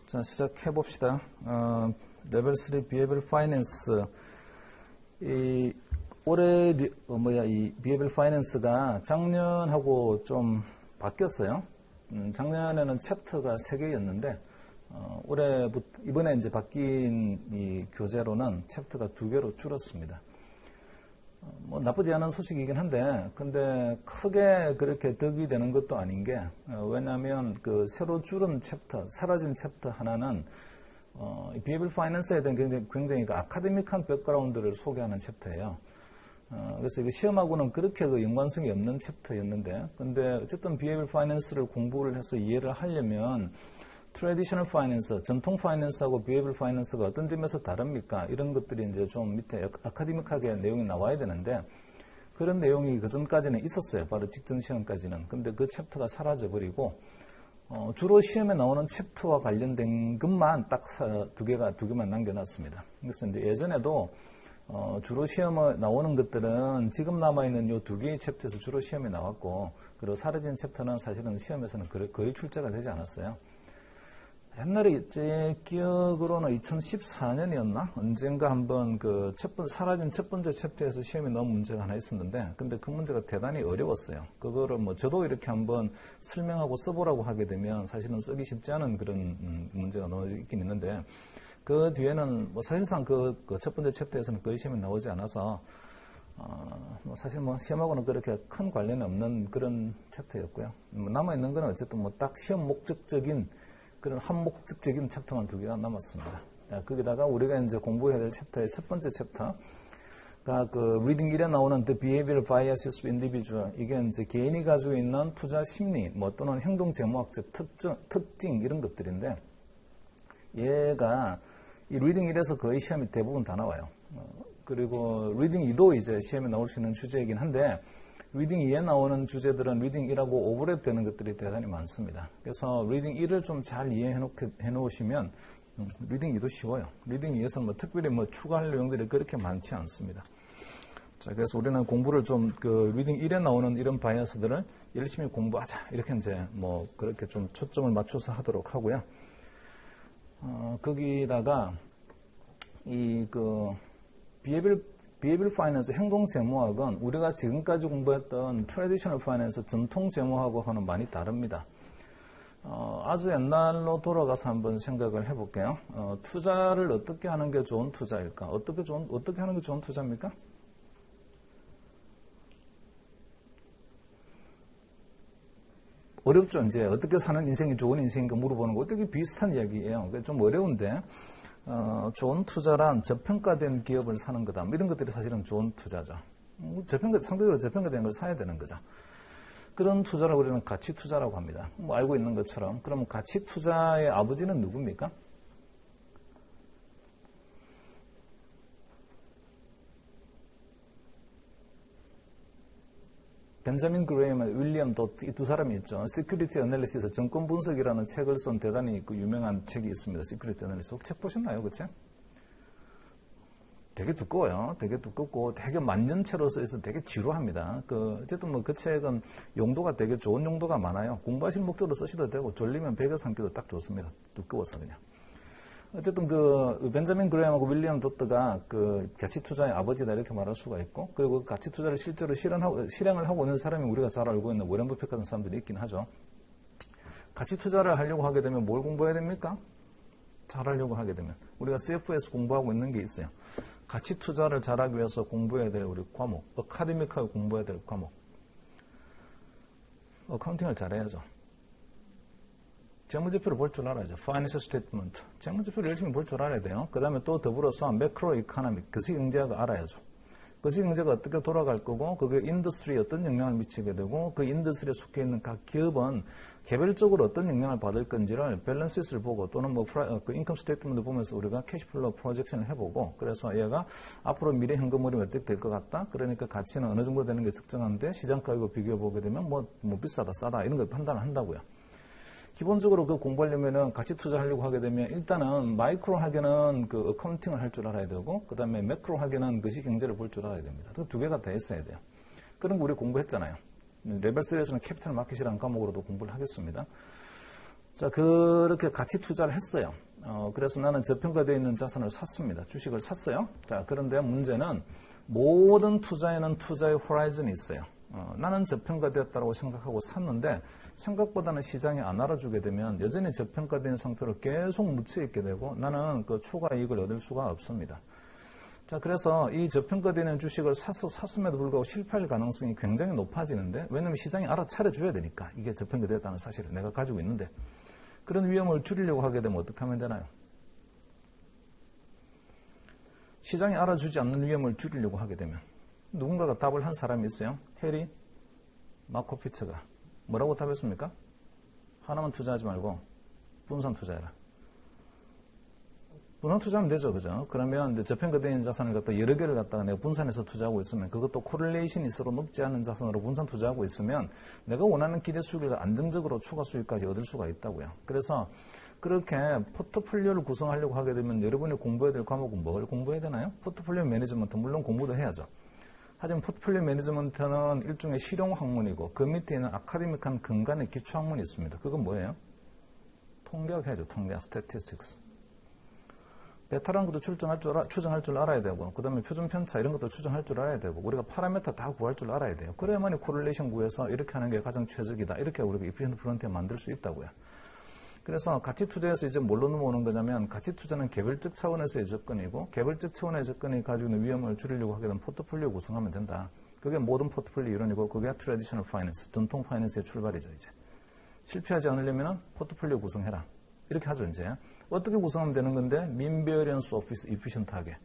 자, 시작해 봅시다. 레벨 3 Behavioral Finance. 올해 이 Behavioral Finance가 작년하고 좀 바뀌었어요. 작년에는 챕터가 3개였는데 이번에 이제 바뀐 이 교재로는 챕터가 2개로 줄었습니다. 뭐 나쁘지 않은 소식이긴 한데, 근데 크게 그렇게 득이 되는 것도 아닌 게, 왜냐하면 그 새로 줄은 챕터, 사라진 챕터 하나는 Behavioral Finance에 대한 굉장히 그 아카데믹한 백그라운드를 소개하는 챕터예요. 그래서 이거 시험하고는 그렇게 그 연관성이 없는 챕터였는데, 근데 어쨌든 Behavioral Finance를 공부를 해서 이해를 하려면 Traditional Finance, 전통 파이낸스하고 Behavioral Finance가 어떤 점에서 다릅니까? 이런 것들이 이제 좀 밑에 아카데믹하게 내용이 나와야 되는데, 그런 내용이 그 전까지는 있었어요. 바로 직전 시험까지는. 근데 그 챕터가 사라져버리고, 주로 시험에 나오는 챕터와 관련된 것만 딱 두 개만 남겨놨습니다. 그래서 이제 예전에도 주로 시험에 나오는 것들은 지금 남아있는 이 2개의 챕터에서 주로 시험에 나왔고, 그리고 사라진 챕터는 사실은 시험에서는 거의 출제가 되지 않았어요. 옛날에 제 기억으로는 2014년이었나? 언젠가 한번 사라진 첫 번째 챕터에서 시험에 나온 문제가 하나 있었는데, 근데 그 문제가 대단히 어려웠어요. 그거를 저도 이렇게 한번 설명하고 써보라고 하게 되면 사실은 쓰기 쉽지 않은 그런 문제가 나와 있긴 있는데, 그 뒤에는 사실상 그 첫 번째 챕터에서는 거의 시험에 나오지 않아서, 사실 시험하고는 그렇게 큰 관련이 없는 그런 챕터였고요. 남아있는 거는 어쨌든 딱 시험 목적적인 그런 한목적인 챕터만 2개가 남았습니다. 거기다가 우리가 이제 공부해야 될 챕터의 첫 번째 챕터가 그 리딩 1에 나오는 The Behavioral Biases of Individual. 이게 이제 개인이 가지고 있는 투자 심리, 또는 행동 재무학적 특징 이런 것들인데, 얘가 이 리딩 1에서 거의 시험이 대부분 다 나와요. 그리고 리딩 2도 이제 시험에 나올 수 있는 주제이긴 한데, 리딩 2에 나오는 주제들은 리딩 1하고 오버랩 되는 것들이 대단히 많습니다. 그래서 리딩 1을 좀 잘 이해해 놓으시면 리딩 2도 쉬워요. 리딩 2에서는 특별히 추가할 내용들이 그렇게 많지 않습니다. 자, 그래서 우리는 공부를 좀 리딩 1에 나오는 이런 바이어스들을 열심히 공부하자. 이렇게 이제 그렇게 좀 초점을 맞춰서 하도록 하고요. 거기다가 Behavioral Finance, 행동재무학은 우리가 지금까지 공부했던 Traditional Finance, 전통재무학하고는 많이 다릅니다. 아주 옛날로 돌아가서 한번 생각을 해볼게요. 투자를 어떻게 하는 게 좋은 투자일까? 어떻게 하는 게 좋은 투자입니까? 어렵죠. 이제 어떻게 사는 인생이 좋은 인생인가 물어보는 거 되게 비슷한 이야기예요. 좀 어려운데, 좋은 투자란 저평가된 기업을 사는 거다. 이런 것들이 사실은 좋은 투자죠. 상대적으로 저평가된 걸 사야 되는 거죠. 그런 투자를 우리는 가치 투자라고 합니다. 알고 있는 것처럼. 그럼 가치 투자의 아버지는 누굽니까? 벤자민 그레이엄과 윌리엄 도트, 이 두 사람이 있죠. Security Analysis, 정권 분석이라는 책을 쓴 대단히 유명한 책이 있습니다. Security Analysis. 혹시 책 보셨나요, 그 책? 되게 두꺼워요. 되게 두껍고 되게 만년체로 써있어서 되게 지루합니다. 어쨌든 그 책은 용도가 되게 좋은 용도가 많아요. 공부하시는 목적으로 쓰셔도 되고 졸리면 베개 삼기도 딱 좋습니다. 두꺼워서 그냥. 어쨌든 벤자민 그레이엄하고 윌리엄 도트가 가치 투자의 아버지다 이렇게 말할 수가 있고, 그리고 가치 투자를 실제로 실행을 하고 있는 사람이 우리가 잘 알고 있는 워렌 버핏 같은 사람들이 있긴 하죠. 가치 투자를 하려고 하게 되면 뭘 공부해야 됩니까? 잘하려고 하게 되면 우리가 CF에서 공부하고 있는 게 있어요. 가치 투자를 잘하기 위해서 공부해야 될 우리 과목, 아카데믹하게 공부해야 될 과목. 어카운팅을 잘해야죠. 재무지표를 볼 줄 알아야죠. Financial Statement. 재무지표를 열심히 볼 줄 알아야 돼요. 그 다음에 또 더불어서 매크로 이코노믹, 거시경제학을 알아야죠. 거시경제가 어떻게 돌아갈 거고, 그게 인더스트리에 어떤 영향을 미치게 되고, 그 인더스트리에 속해 있는 각 기업은 개별적으로 어떤 영향을 받을 건지를 밸런스를 보고, 또는 인컴 스테이트먼트 보면서 우리가 캐시플로우 프로젝션을 해보고, 그래서 얘가 앞으로 미래 현금흐름이 어떻게 될 것 같다? 그러니까 가치는 어느 정도 되는 게 측정하는데, 시장 가격을 비교해 보게 되면 비싸다, 싸다, 이런 걸 판단을 한다고요. 기본적으로 공부하려면은 가치 투자하려고 하게 되면 일단은 마이크로 하게는 어카운팅을 할 줄 알아야 되고, 그 다음에 매크로 하게는 거시경제를 볼 줄 알아야 됩니다. 그 2개가 다 있어야 돼요. 그런 거 우리 공부했잖아요. 레벨 3에서는 캐피탈 마켓이라는 과목으로도 공부를 하겠습니다. 자, 그렇게 같이 투자를 했어요. 그래서 나는 저평가되어 있는 자산을 샀습니다. 주식을 샀어요. 자, 그런데 문제는 모든 투자에는 투자의 호라이즌이 있어요. 나는 저평가되었다고 생각하고 샀는데 생각보다는 시장이 안 알아주게 되면 여전히 저평가된 상태로 계속 묻혀있게 되고 나는 그 초과 이익을 얻을 수가 없습니다. 자, 그래서 이 저평가되는 주식을 샀음에도 불구하고 실패할 가능성이 굉장히 높아지는데 왜냐하면 시장이 알아차려줘야 되니까 이게 저평가되었다는 사실을 내가 가지고 있는데 그런 위험을 줄이려고 하게 되면 어떻게 하면 되나요? 시장이 알아주지 않는 위험을 줄이려고 하게 되면 누군가가 답을 한 사람이 있어요. 해리 마코피츠가 뭐라고 답했습니까? 하나만 투자하지 말고 분산 투자해라. 분산 투자하면 되죠, 그죠? 그러면 이제 저평가된 자산을 갖다 여러 개를 갖다가 내가 분산해서 투자하고 있으면 그것도 코릴레이션이 서로 높지 않은 자산으로 분산 투자하고 있으면 내가 원하는 기대 수익을 안정적으로 초과 수익까지 얻을 수가 있다고요. 그래서 그렇게 포트폴리오를 구성하려고 하게 되면 여러분이 공부해야 될 과목은 뭘 공부해야 되나요? 포트폴리오 매니지먼트, 물론 공부도 해야죠. 하지만 포트폴리오 매니지먼트는 일종의 실용 학문이고 그 밑에 있는 아카데믹한 근간의 기초 학문이 있습니다. 그건 뭐예요? 통계학 해야죠. 통계학, statistics. 베타라는 것도 추정할 줄 알아야 되고 그 다음에 표준 편차 이런 것도 추정할 줄 알아야 되고 우리가 파라미터 다 구할 줄 알아야 돼요. 그래야만이 코릴레이션 구해서 이렇게 하는 게 가장 최적이다. 이렇게 우리가 이피션트 프론트에 만들 수 있다고요. 그래서 가치 투자에서 이제 뭘로 넘어오는 거냐면 가치 투자는 개별적 차원에서의 접근이고 개별적 차원의 접근이 가지고 있는 위험을 줄이려고 하게 되면 포트폴리오 구성하면 된다. 그게 모든 포트폴리오 이론이고 그게 트래디셔널 파이낸스, 전통 파이낸스의 출발이죠. 이제 실패하지 않으려면 포트폴리오 구성해라. 이렇게 하죠. 이제 어떻게 구성하면 되는 건데 mean variance of efficient하게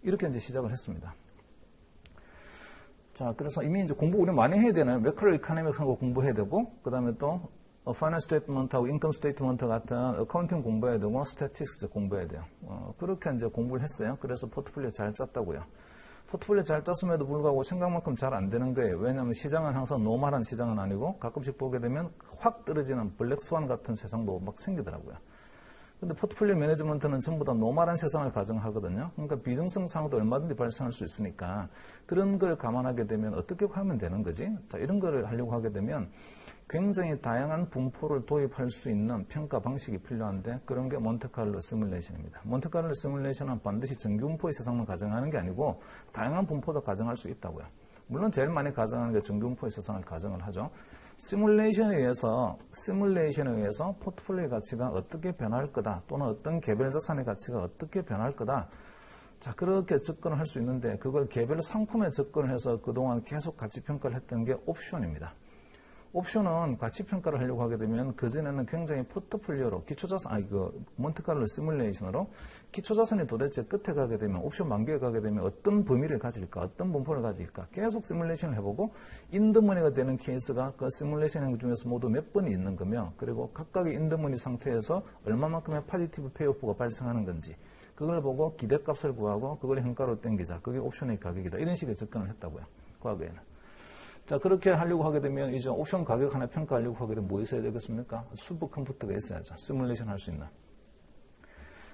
이렇게 이제 시작을 했습니다. 자, 그래서 이미 이제 공부 우리 많이 해야 되나요? 매크로 이코노믹하고 공부해야 되고 그 다음에 또 파이낸스 스테이트먼트하고 인컴 스테이트먼트 같은 어카운팅 공부해야 되고 스태틱스 공부해야 돼요. 그렇게 이제 공부를 했어요. 그래서 포트폴리오 잘 짰다고요. 포트폴리오 잘 짰음에도 불구하고 생각만큼 잘 안 되는 거예요. 왜냐하면 시장은 항상 노멀한 시장은 아니고 가끔씩 보게 되면 확 떨어지는 블랙스완 같은 세상도 막 생기더라고요. 근데 포트폴리오 매니지먼트는 전부 다 노멀한 세상을 가정하거든요. 그러니까 비정성 상황도 얼마든지 발생할 수 있으니까 그런 걸 감안하게 되면 어떻게 하면 되는 거지? 자, 이런 거를 하려고 하게 되면 굉장히 다양한 분포를 도입할 수 있는 평가 방식이 필요한데 그런 게 몬테카를로 시뮬레이션입니다. 몬테카를로 시뮬레이션은 반드시 정규분포의 세상만 가정하는 게 아니고 다양한 분포도 가정할 수 있다고요. 물론 제일 많이 가정하는 게 정규분포의 세상을 가정을 하죠. 시뮬레이션에 의해서 포트폴리오의 가치가 어떻게 변할 거다 또는 어떤 개별 자산의 가치가 어떻게 변할 거다. 자, 그렇게 접근을 할 수 있는데 그걸 개별 상품에 접근을 해서 그동안 계속 가치 평가를 했던 게 옵션입니다. 옵션은 가치 평가를 하려고 하게 되면 그전에는 굉장히 포트폴리오로 기초자산, 몬테카를로 시뮬레이션으로 기초자산이 도대체 끝에 가게 되면 옵션 만기에 가게 되면 어떤 범위를 가질까, 어떤 분포를 가질까 계속 시뮬레이션을 해보고 인더머니가 되는 케이스가 그 시뮬레이션 행위 중에서 모두 몇 번이 있는 거며 그리고 각각의 인더머니 상태에서 얼마만큼의 파지티브 페이오프가 발생하는 건지 그걸 보고 기대값을 구하고 그걸 현가로 땡기자. 그게 옵션의 가격이다. 이런 식의 접근을 했다고요. 과거에는. 자, 그렇게 하려고 하게 되면 이제 옵션 가격 하나 평가하려고 하게 되면 뭐 있어야 되겠습니까? 슈퍼 컴퓨터가 있어야죠. 시뮬레이션 할 수 있는.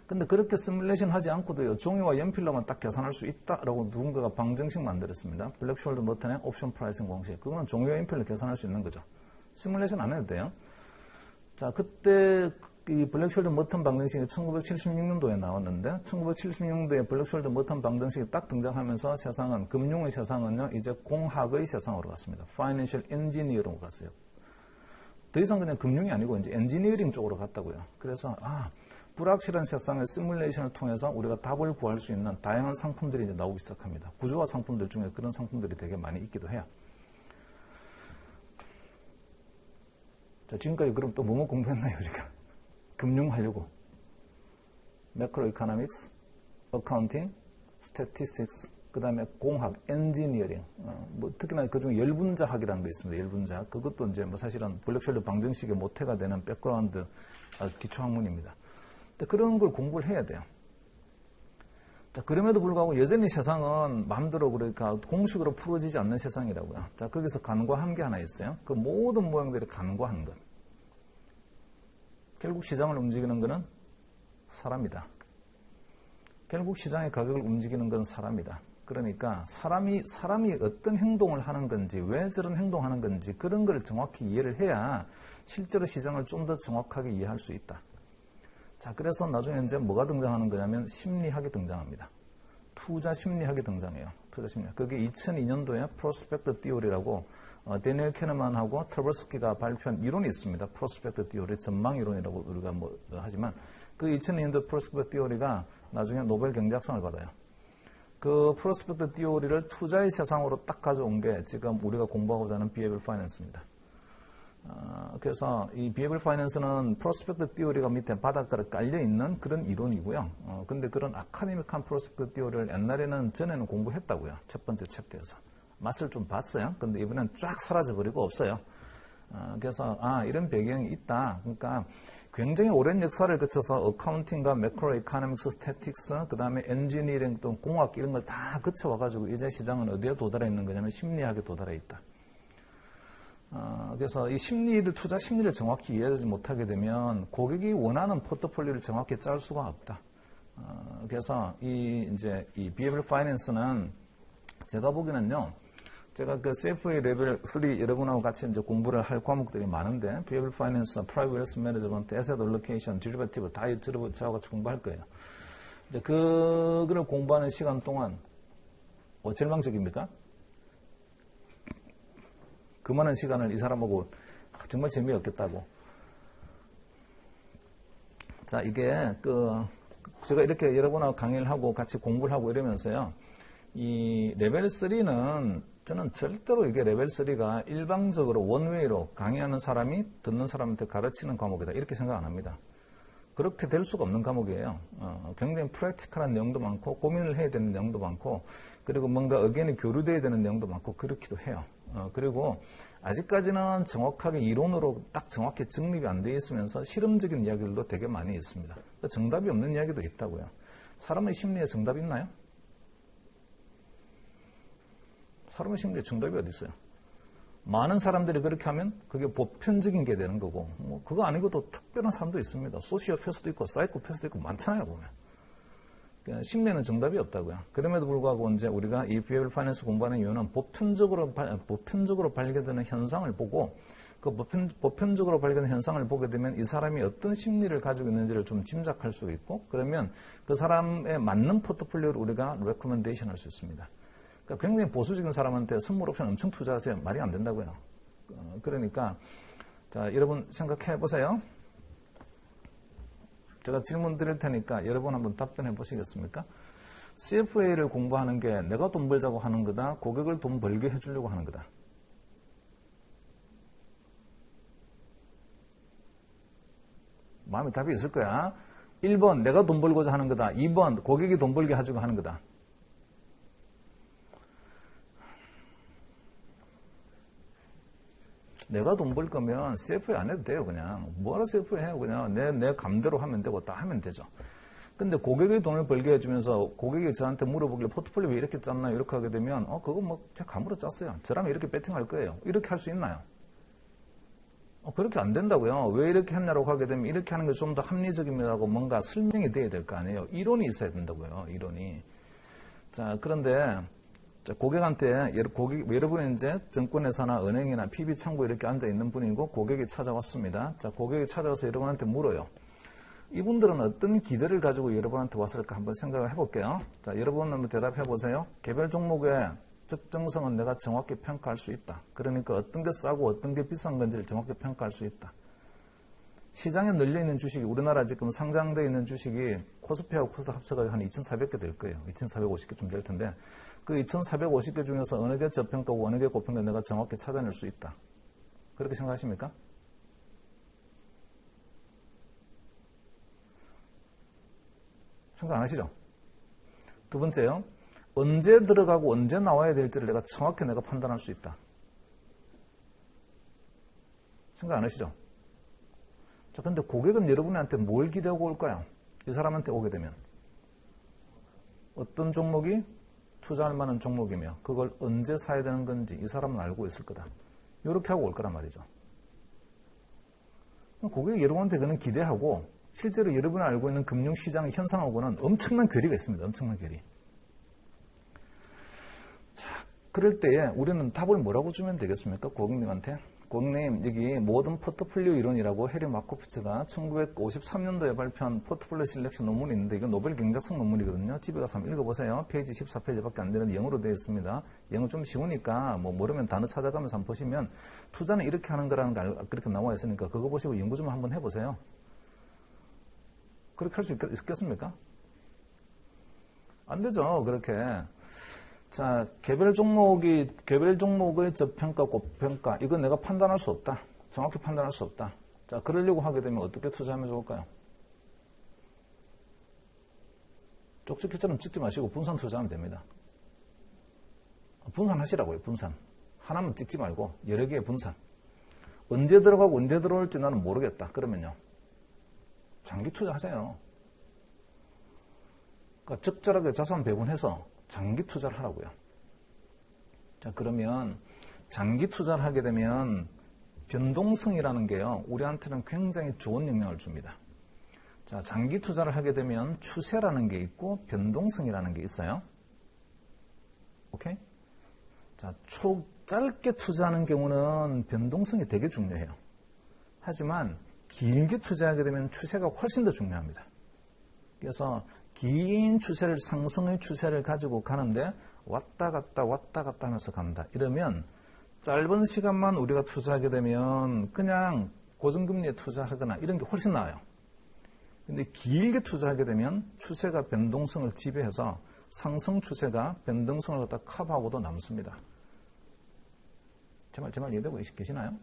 근데 그렇게 시뮬레이션 하지 않고도요, 종이와 연필로만 딱 계산할 수 있다라고 누군가가 방정식 만들었습니다. 블랙숄더 머튼의 옵션 프라이싱 공식. 그거는 종이와 연필로 계산할 수 있는 거죠. 시뮬레이션 안 해도 돼요. 자, 그때 이 블랙숄더 머튼 방정식이 1976년도에 나왔는데 1976년도에 블랙숄더 머튼 방정식이 딱 등장하면서 세상은 금융의 세상은요 이제 공학의 세상으로 갔습니다. Financial Engineering으로 갔어요. 더 이상 그냥 금융이 아니고 이제 엔지니어링 쪽으로 갔다고요. 그래서 불확실한 세상의 시뮬레이션을 통해서 우리가 답을 구할 수 있는 다양한 상품들이 이제 나오기 시작합니다. 구조화 상품들 중에 그런 상품들이 되게 많이 있기도 해요. 자, 지금까지 그럼 또 뭐뭐 공부했나요, 우리가? 금융하려고 매크로 이코노믹스, 어카운팅, 스태티스틱스, 그 다음에 공학, 엔지니어링, 특히나 그중에 열분자학이라는 게 있습니다. 열분자학. 그것도 이제 사실은 블랙숄더 방정식의 모태가 되는 백그라운드 기초학문입니다. 근데 그런 걸 공부를 해야 돼요. 자, 그럼에도 불구하고 여전히 세상은 마음대로 그러니까 공식으로 풀어지지 않는 세상이라고요. 자, 거기서 간과한 게 하나 있어요. 그 모든 모양들이 간과한 것. 결국 시장을 움직이는 것은 사람이다. 결국 시장의 가격을 움직이는 건 사람이다. 그러니까 사람이 어떤 행동을 하는 건지 왜 저런 행동하는 건지 그런 걸 정확히 이해를 해야 실제로 시장을 좀 더 정확하게 이해할 수 있다. 자, 그래서 나중에 이제 뭐가 등장하는 거냐면 심리학이 등장합니다. 투자 심리학이 등장해요. 투자 심리학. 그게 2002년도에 프로스펙트 티오리라고 데니엘 캐너만하고 트러버스키가 발표한 이론이 있습니다. 프로스펙트 티오리, 전망 이론이라고 우리가 하지만 그 2002년도 프로스펙트 티오리가 나중에 노벨 경제학상을 받아요. 그 프로스펙트 티오리를 투자의 세상으로 딱 가져온 게 지금 우리가 공부하고자 하는 비헤이비얼 파이낸스입니다. 그래서 이 비헤이비얼 파이낸스는 프로스펙트 티오리가 밑에 바닥가에 깔려있는 그런 이론이고요. 근데 그런 아카데믹한 프로스펙트 티오리를 옛날에는 전에는 공부했다고요. 첫 번째 챕터에서. 맛을 좀 봤어요. 근데 이번엔 쫙 사라져버리고 없어요. 그래서 이런 배경이 있다. 그러니까 굉장히 오랜 역사를 거쳐서 어카운팅과 매크로 이코노믹스, 스태틱스, 그 다음에 엔지니어링 또 공학 이런 걸 다 거쳐와가지고 이제 시장은 어디에 도달해 있는 거냐면 심리학에 도달해 있다. 그래서 이 투자 심리를 정확히 이해하지 못하게 되면 고객이 원하는 포트폴리오를 정확히 짤 수가 없다. 그래서 이 비헤이비얼 파이낸스는 제가 보기에는요, 제가 그 CFA 레벨 3 여러분하고 같이 이제 공부를 할 과목들이 많은데, 비헤이비얼 파이낸스, 프라이빗 웨alth 매니지먼트, 에셋 얼로케이션, 디리버티브 다 저하고 같이 공부할 거예요. 근데 그거를 공부하는 시간 동안 절망적입니까? 그 많은 시간을 이 사람하고 정말 재미없겠다고. 자, 이게 제가 이렇게 여러분하고 강의를 하고 같이 공부를 하고 이러면서요, 이 레벨 3는 저는 절대로 이게 레벨 3가 일방적으로 원웨이로 강의하는 사람이 듣는 사람한테 가르치는 과목이다 이렇게 생각 안 합니다. 그렇게 될 수가 없는 과목이에요. 굉장히 프랙티컬한 내용도 많고 고민을 해야 되는 내용도 많고 그리고 뭔가 의견이 교류돼야 되는 내용도 많고 그렇기도 해요. 그리고 아직까지는 정확하게 이론으로 딱 정확히 정립이 안 돼 있으면서 실험적인 이야기들도 되게 많이 있습니다. 정답이 없는 이야기도 있다고요. 사람의 심리에 정답이 있나요? 사람의 심리에 정답이 어디 있어요? 많은 사람들이 그렇게 하면 그게 보편적인 게 되는 거고 그거 아니고도 특별한 사람도 있습니다. 소시오패스도 있고 사이코패스도 있고 많잖아요. 보면. 그러니까 심리에는 정답이 없다고요. 그럼에도 불구하고 이제 우리가 이 비헤이비얼 파이낸스 공부하는 이유는 보편적으로 발견되는 현상을 보고 그 보편적으로 발견된 현상을 보게 되면 이 사람이 어떤 심리를 가지고 있는지를 좀 짐작할 수 있고 그러면 그 사람에 맞는 포트폴리오를 우리가 레코멘데이션 할 수 있습니다. 그러니까 굉장히 보수적인 사람한테 선물 옵션 엄청 투자하세요. 말이 안 된다고요. 그러니까 자 여러분 생각해 보세요. 제가 질문 드릴 테니까 여러분 한번 답변해 보시겠습니까? CFA를 공부하는 게 내가 돈 벌자고 하는 거다, 고객을 돈 벌게 해주려고 하는 거다. 마음에 답이 있을 거야. 1번 내가 돈 벌고자 하는 거다. 2번 고객이 돈 벌게 해주고 하는 거다. 내가 돈 벌 거면 CFA 안 해도 돼요. 그냥 뭐하러 CFA 해요. 그냥 내 감대로 하면 되고 다 하면 되죠. 근데 고객의 돈을 벌게 해주면서 고객이 저한테 물어보길 포트폴리오 왜 이렇게 짰나요? 이렇게 하게 되면 그거 뭐 제가 감으로 짰어요. 저라면 이렇게 배팅할 거예요. 이렇게 할 수 있나요? 그렇게 안 된다고요. 왜 이렇게 했냐고 하게 되면 이렇게 하는 게 좀 더 합리적입니다고 뭔가 설명이 돼야 될 거 아니에요. 이론이 있어야 된다고요. 이론이. 자, 그런데 고객한테 여러분이 이제 증권회사나 은행이나 PB 창구에 이렇게 앉아 있는 분이고 고객이 찾아왔습니다. 자, 고객이 찾아와서 여러분한테 물어요. 이분들은 어떤 기대를 가지고 여러분한테 왔을까 한번 생각을 해볼게요. 자, 여러분 한번 대답해 보세요. 개별 종목의 적정성은 내가 정확히 평가할 수 있다. 그러니까 어떤 게 싸고 어떤 게 비싼 건지를 정확히 평가할 수 있다. 시장에 널려있는 주식이 우리나라 지금 상장되어 있는 주식이 코스피하고 코스닥 합쳐가 한 2,400개 될 거예요. 2,450개 좀 될 텐데 그 2,450개 중에서 어느 게 저평가고 어느 게 고평가 내가 정확히 찾아낼 수 있다. 그렇게 생각하십니까? 생각 안 하시죠? 두 번째요. 언제 들어가고 언제 나와야 될지를 내가 정확히 판단할 수 있다. 생각 안 하시죠? 자, 근데 고객은 여러분한테 뭘 기대하고 올까요? 이 사람한테 오게 되면. 어떤 종목이 투자할 만한 종목이며 그걸 언제 사야 되는 건지 이 사람은 알고 있을 거다. 이렇게 하고 올 거란 말이죠. 고객이 여러분한테 그는 기대하고 실제로 여러분이 알고 있는 금융시장의 현상하고는 엄청난 괴리가 있습니다. 엄청난 괴리. 자, 그럴 때에 우리는 답을 뭐라고 주면 되겠습니까? 고객님한테. 고객님, 여기 모든 포트폴리오 이론이라고 해리 마코비츠가 1953년도에 발표한 포트폴리오 실렉션 논문이 있는데 이건 노벨 경제학성 논문이거든요. 집에 가서 한번 읽어보세요. 페이지 14페이지밖에 안 되는데 영어로 되어 있습니다. 영어 좀 쉬우니까 뭐 모르면 단어 찾아가면서 한번 보시면 투자는 이렇게 하는 거라는 게 그렇게 나와 있으니까 그거 보시고 연구 좀 한번 해보세요. 그렇게 할 수 있겠습니까? 안 되죠. 그렇게. 자, 개별 종목의 저평가, 고평가, 이건 내가 판단할 수 없다. 정확히 판단할 수 없다. 자, 그러려고 하게 되면 어떻게 투자하면 좋을까요? 쪽집게처럼 찍지 마시고 분산 투자하면 됩니다. 분산하시라고요, 분산. 하나만 찍지 말고 여러 개의 분산. 언제 들어가고 언제 들어올지 나는 모르겠다. 그러면요. 장기 투자하세요. 그러니까 적절하게 자산 배분해서 장기 투자를 하라고요. 자, 그러면 장기 투자를 하게 되면 변동성이라는 게요, 우리한테는 굉장히 좋은 영향을 줍니다. 자, 장기 투자를 하게 되면 추세라는 게 있고 변동성이라는 게 있어요. 오케이? 자, 짧게 투자하는 경우는 변동성이 되게 중요해요. 하지만 길게 투자하게 되면 추세가 훨씬 더 중요합니다. 그래서 긴 추세를, 상승의 추세를 가지고 가는데 왔다 갔다 하면서 간다. 이러면 짧은 시간만 우리가 투자하게 되면 그냥 고정금리에 투자하거나 이런 게 훨씬 나아요. 근데 길게 투자하게 되면 추세가 변동성을 지배해서 상승 추세가 변동성을 갖다 커버하고도 남습니다. 제 말 이해되고 계시나요?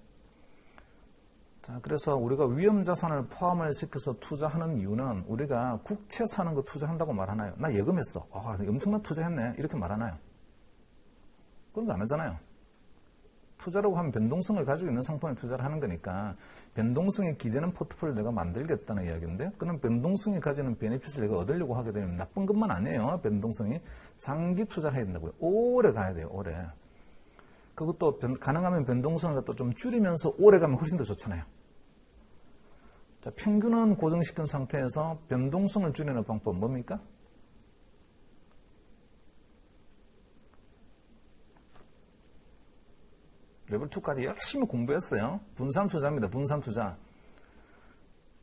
자, 그래서 우리가 위험자산을 포함을 시켜서 투자하는 이유는 우리가 국채 사는 거 투자한다고 말하나요? 나 예금했어. 엄청난 투자했네. 이렇게 말하나요? 그런 거 안 하잖아요. 투자라고 하면 변동성을 가지고 있는 상품에 투자를 하는 거니까 변동성에 기대는 포트폴리오를 내가 만들겠다는 이야기인데 그런 변동성이 가지는 베네핏을 내가 얻으려고 하게 되면 나쁜 것만 아니에요. 변동성이. 장기 투자를 해야 된다고요. 오래 가야 돼요. 오래. 그것도 가능하면 변동성을 갖다 좀 줄이면서 오래 가면 훨씬 더 좋잖아요. 자, 평균은 고정시킨 상태에서 변동성을 줄이는 방법은 뭡니까? 레벨 2까지 열심히 공부했어요. 분산 투자입니다. 분산 투자.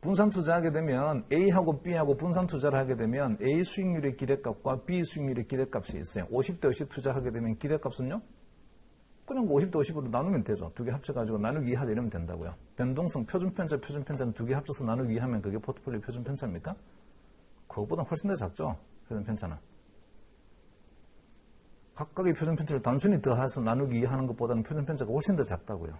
분산 투자하게 되면 A하고 B하고 분산 투자를 하게 되면 A 수익률의 기대값과 B 수익률의 기대값이 있어요. 50대 50 투자하게 되면 기대값은요? 그냥 50대 50으로 나누면 되죠. 두 개 합쳐가지고 나누기 2 하자 이러면 된다고요. 변동성, 표준편차, 표준편차는 두 개 합쳐서 나누기 2 하면 그게 포트폴리오 표준편차입니까? 그것보다 훨씬 더 작죠. 표준편차는. 각각의 표준편차를 단순히 더해서 나누기 2 하는 것보다는 표준편차가 훨씬 더 작다고요.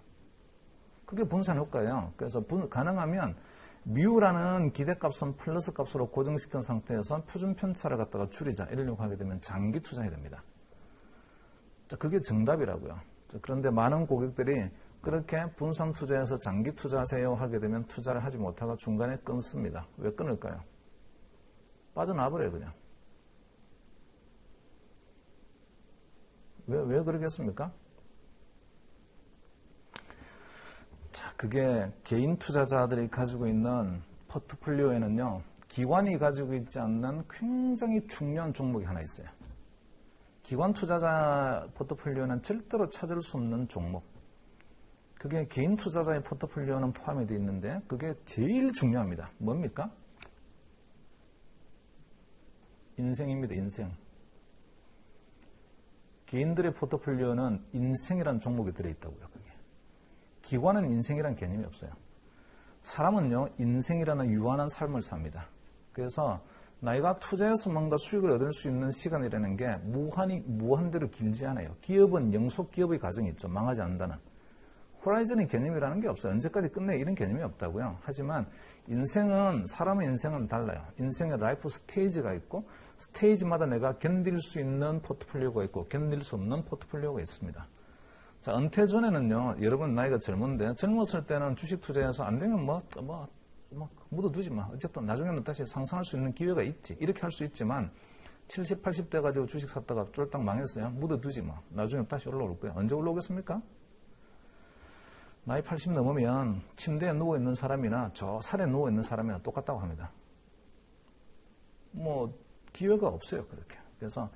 그게 분산 효과예요. 그래서 가능하면 뮤라는 기대값은 플러스 값으로 고정시킨 상태에서 표준편차를 갖다가 줄이자 이러려고 하게 되면 장기 투자해야 됩니다. 그게 정답이라고요. 그런데 많은 고객들이 그렇게 분산 투자해서 장기 투자하세요 하게 되면 투자를 하지 못하고 중간에 끊습니다. 왜 끊을까요? 빠져나버려요, 그냥. 왜 그러겠습니까? 자, 그게 개인 투자자들이 가지고 있는 포트폴리오에는요, 기관이 가지고 있지 않는 굉장히 중요한 종목이 하나 있어요. 기관 투자자 포트폴리오는 절대로 찾을 수 없는 종목. 그게 개인 투자자의 포트폴리오는 포함이 되어 있는데 그게 제일 중요합니다. 뭡니까? 인생입니다. 인생. 개인들의 포트폴리오는 인생이라는 종목이 들어있다고요. 그게. 기관은 인생이라는 개념이 없어요. 사람은요, 인생이라는 유한한 삶을 삽니다. 그래서 나이가 투자해서 뭔가 수익을 얻을 수 있는 시간이라는 게 무한대로 길지 않아요. 기업은 영속 기업의 과정이 있죠. 망하지 않는다는. 호라이즌의 개념이라는 게 없어요. 언제까지 끝내 이런 개념이 없다고요. 하지만 사람의 인생은 달라요. 인생의 라이프 스테이지가 있고 스테이지마다 내가 견딜 수 있는 포트폴리오가 있고 견딜 수 없는 포트폴리오가 있습니다. 자, 은퇴 전에는요, 여러분 나이가 젊은데 젊었을 때는 주식 투자해서 안 되면 묻어두지 마. 어쨌든 나중에는 다시 상승할 수 있는 기회가 있지. 이렇게 할 수 있지만 70, 80대 가지고 주식 샀다가 쫄딱 망했어요. 묻어두지 마. 나중에 다시 올라올 거야. 언제 올라오겠습니까? 나이 80 넘으면 침대에 누워있는 사람이나 저 살에 누워있는 사람이나 똑같다고 합니다. 기회가 없어요. 그렇게. 그래서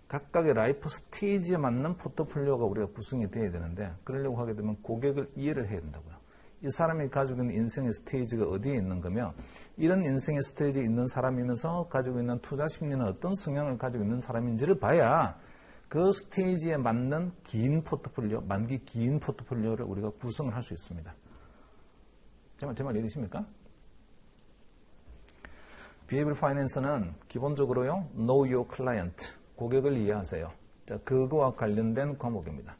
각각의 라이프 스테이지에 맞는 포트폴리오가 우리가 구성이 돼야 되는데 그러려고 하게 되면 고객을 이해를 해야 된다고요. 이 사람이 가지고 있는 인생의 스테이지가 어디에 있는 거며 이런 인생의 스테이지에 있는 사람이면서 가지고 있는 투자 심리는 어떤 성향을 가지고 있는 사람인지를 봐야 그 스테이지에 맞는 긴 포트폴리오, 만기 긴 포트폴리오를 우리가 구성을 할 수 있습니다. 제 말 이해되십니까? Behavioral Finance는 기본적으로요, Know Your Client, 고객을 이해하세요. 자, 그거와 관련된 과목입니다.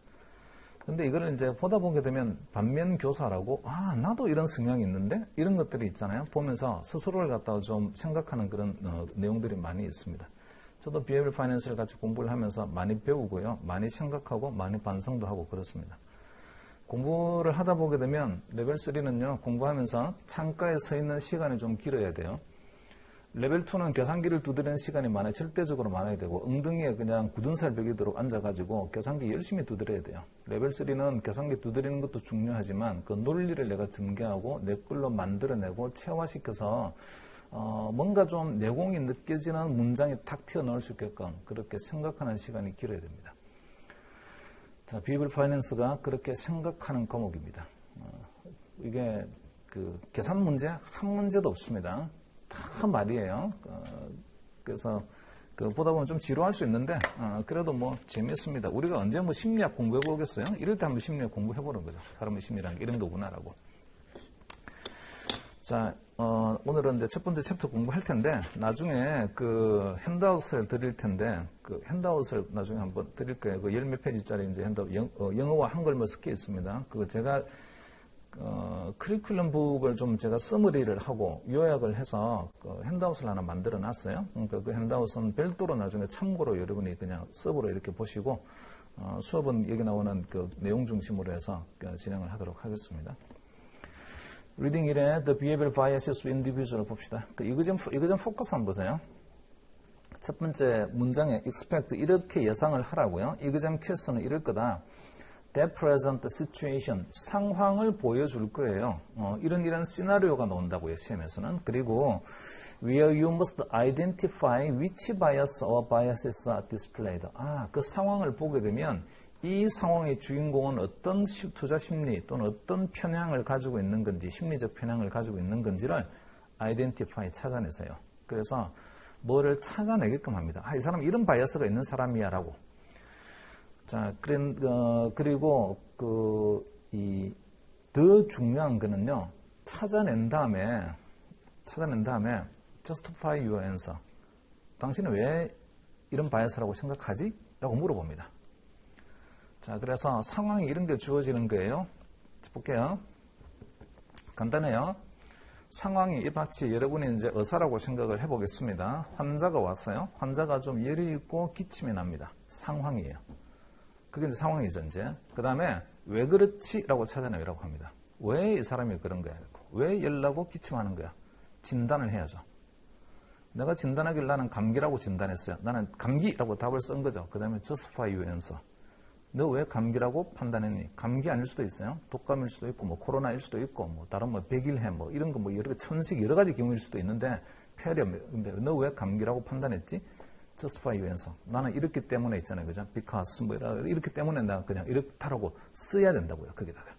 근데 이거를 이제 보다 보게 되면 반면 교사라고, 나도 이런 성향이 있는데? 이런 것들이 있잖아요. 보면서 스스로를 갖다가 좀 생각하는 그런 내용들이 많이 있습니다. 저도 Behavioral Finance를 같이 공부를 하면서 많이 배우고요. 많이 생각하고 많이 반성도 하고 그렇습니다. 공부를 하다 보게 되면 레벨 3는요, 공부하면서 창가에 서 있는 시간이 좀 길어야 돼요. 레벨 2는 계산기를 두드리는 시간이 많아요. 절대적으로 많아야 되고 엉덩이에 그냥 굳은 살 베기도록 앉아가지고 계산기 열심히 두드려야 돼요. 레벨 3는 계산기 두드리는 것도 중요하지만 그 논리를 내가 전개하고 내 걸로 만들어내고 체화시켜서 뭔가 좀 내공이 느껴지는 문장이 탁 튀어나올 수 있게끔 그렇게 생각하는 시간이 길어야 됩니다. 자, Behavioral Finance가 그렇게 생각하는 과목입니다. 이게 그 계산 문제 한 문제도 없습니다. 다 말이에요. 그래서 보다 보면 좀 지루할 수 있는데 그래도 뭐 재밌습니다. 우리가 언제 뭐 심리학 공부해 보겠어요? 이럴 때 한번 심리학 공부해 보는 거죠. 사람의 심리라는 게 이런 거구나라고. 자, 오늘은 이제 첫 번째 챕터 공부할 텐데 나중에 그 핸드아웃을 드릴 텐데 그 핸드아웃을 나중에 한번 드릴 거예요. 그 열 몇 페이지짜리 이제 핸드아웃 영어와 한글만 섞여 있습니다. 그거 제가 커리큘럼 북을 좀 제가 서머리를 하고 요약을 해서 그 핸드아웃을 하나 만들어 놨어요. 그러니까 그 핸드아웃은 별도로 나중에 참고로 여러분이 그냥 서브로 이렇게 보시고 수업은 여기 나오는 그 내용 중심으로 해서 진행을 하도록 하겠습니다. 리딩 1에 The Behavioral Biases of Individual을 봅시다. 이거 좀 포커스 한번 보세요. 첫 번째 문장에 expect 이렇게 예상을 하라고요. exam 퀘스천은 이럴 거다. That present situation, 상황을 보여줄 거예요. 이런 시나리오가 나온다고요, 시험에서는. 그리고 where you must identify which bias or biases are displayed. 그 상황을 보게 되면 이 상황의 주인공은 어떤 투자 심리 또는 어떤 편향을 가지고 있는 건지, 심리적 편향을 가지고 있는 건지를 identify, 찾아내세요. 그래서 뭐를 찾아내게끔 합니다. 이 사람 이런 바이어스가 있는 사람이야 라고. 자, 그리고 더 중요한 거는요, 찾아낸 다음에 justify your answer. 당신은 왜 이런 바이어스라고 생각하지? 라고 물어봅니다. 자, 그래서 상황이 이런 게 주어지는 거예요. 볼게요. 간단해요. 상황이 마치 여러분이 이제 의사라고 생각을 해보겠습니다. 환자가 왔어요. 환자가 좀 열이 있고 기침이 납니다. 상황이에요. 그게 이제 상황이죠, 이제. 그 다음에, 왜 그렇지? 라고 찾아내라고 합니다. 왜 이 사람이 그런 거야? 왜 열나고 기침하는 거야? 진단을 해야죠. 내가 진단하길 나는 감기라고 진단했어요. 나는 감기라고 답을 쓴 거죠. 그 다음에 justify your answer. 너 왜 감기라고 판단했니? 감기 아닐 수도 있어요. 독감일 수도 있고, 뭐 코로나일 수도 있고, 뭐 다른 뭐 백일해, 뭐 이런 거 뭐 여러 천식 여러 가지 경우일 수도 있는데, 폐렴. 너 왜 감기라고 판단했지? justify your answer. 나는 이렇기 때문에 있잖아요. 그죠? because, 뭐, 이렇기 때문에 내가 그냥 이렇다라고 써야 된다고요. 거기다가.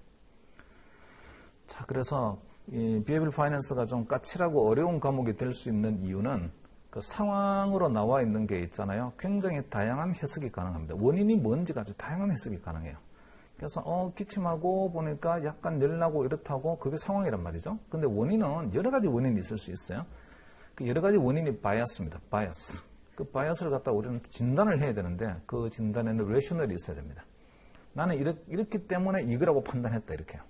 자, 그래서, 이 Behavioral Finance가 좀 까칠하고 어려운 과목이 될 수 있는 이유는 그 상황으로 나와 있는 게 있잖아요. 굉장히 다양한 해석이 가능합니다. 원인이 뭔지가 아주 다양한 해석이 가능해요. 그래서, 기침하고 보니까 약간 열나고 이렇다고 그게 상황이란 말이죠. 근데 원인은 여러 가지 원인이 있을 수 있어요. 그 여러 가지 원인이 바이어스입니다. 바이어스. 그 바이어스를 갖다 우리는 진단을 해야 되는데 그 진단에는 레셔널이 있어야 됩니다. 나는 이렇기 때문에 이거라고 판단했다 이렇게요.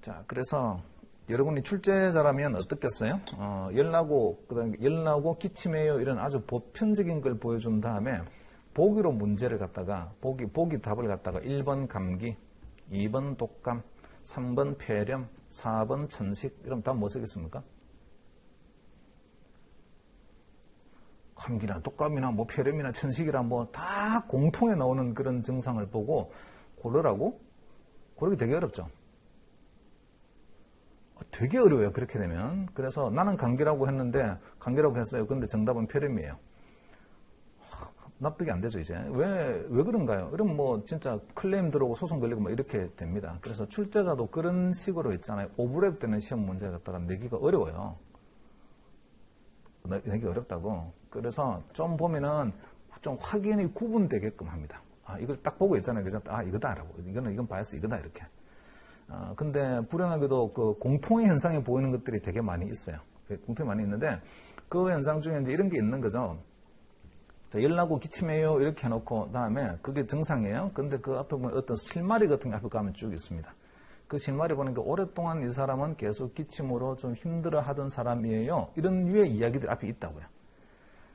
자, 그래서 여러분이 출제자라면 어떻겠어요? 열나고 기침해요 이런 아주 보편적인 걸 보여준 다음에 보기로 문제를 갖다가 보기 답을 갖다가 1번 감기, 2번 독감, 3번 폐렴, 4번 천식 이러면 답 뭐 쓰겠습니까? 감기나 독감이나 뭐 폐렴이나 천식이나 뭐 다 공통에 나오는 그런 증상을 보고 고르라고? 고르기 되게 어렵죠. 되게 어려워요. 그렇게 되면. 그래서 나는 감기라고 했는데 감기라고 했어요. 근데 정답은 폐렴이에요. 납득이 안 되죠, 이제. 왜 그런가요? 이러면 뭐 진짜 클레임 들어오고 소송 걸리고 뭐 이렇게 됩니다. 그래서 출제자도 그런 식으로 있잖아요. 오버랩 되는 시험 문제 갖다가 내기가 어려워요. 내기 어렵다고. 그래서 좀 보면은 좀 확연히 구분되게끔 합니다. 이걸 딱 보고 있잖아요. 그죠? 이거다라고. 이건 바이어스 이거다, 이렇게. 근데 불행하게도 그 공통의 현상이 보이는 것들이 되게 많이 있어요. 공통이 많이 있는데 그 현상 중에 이제 이런 게 있는 거죠. 자, 열나고 기침해요 이렇게 해놓고 다음에 그게 정상이에요. 근데 그 앞에 보면 어떤 실마리 같은 게 앞에 가면 쭉 있습니다. 그 실마리 보니까 오랫동안 이 사람은 계속 기침으로 좀 힘들어하던 사람이에요. 이런 류의 이야기들이 앞에 있다고요.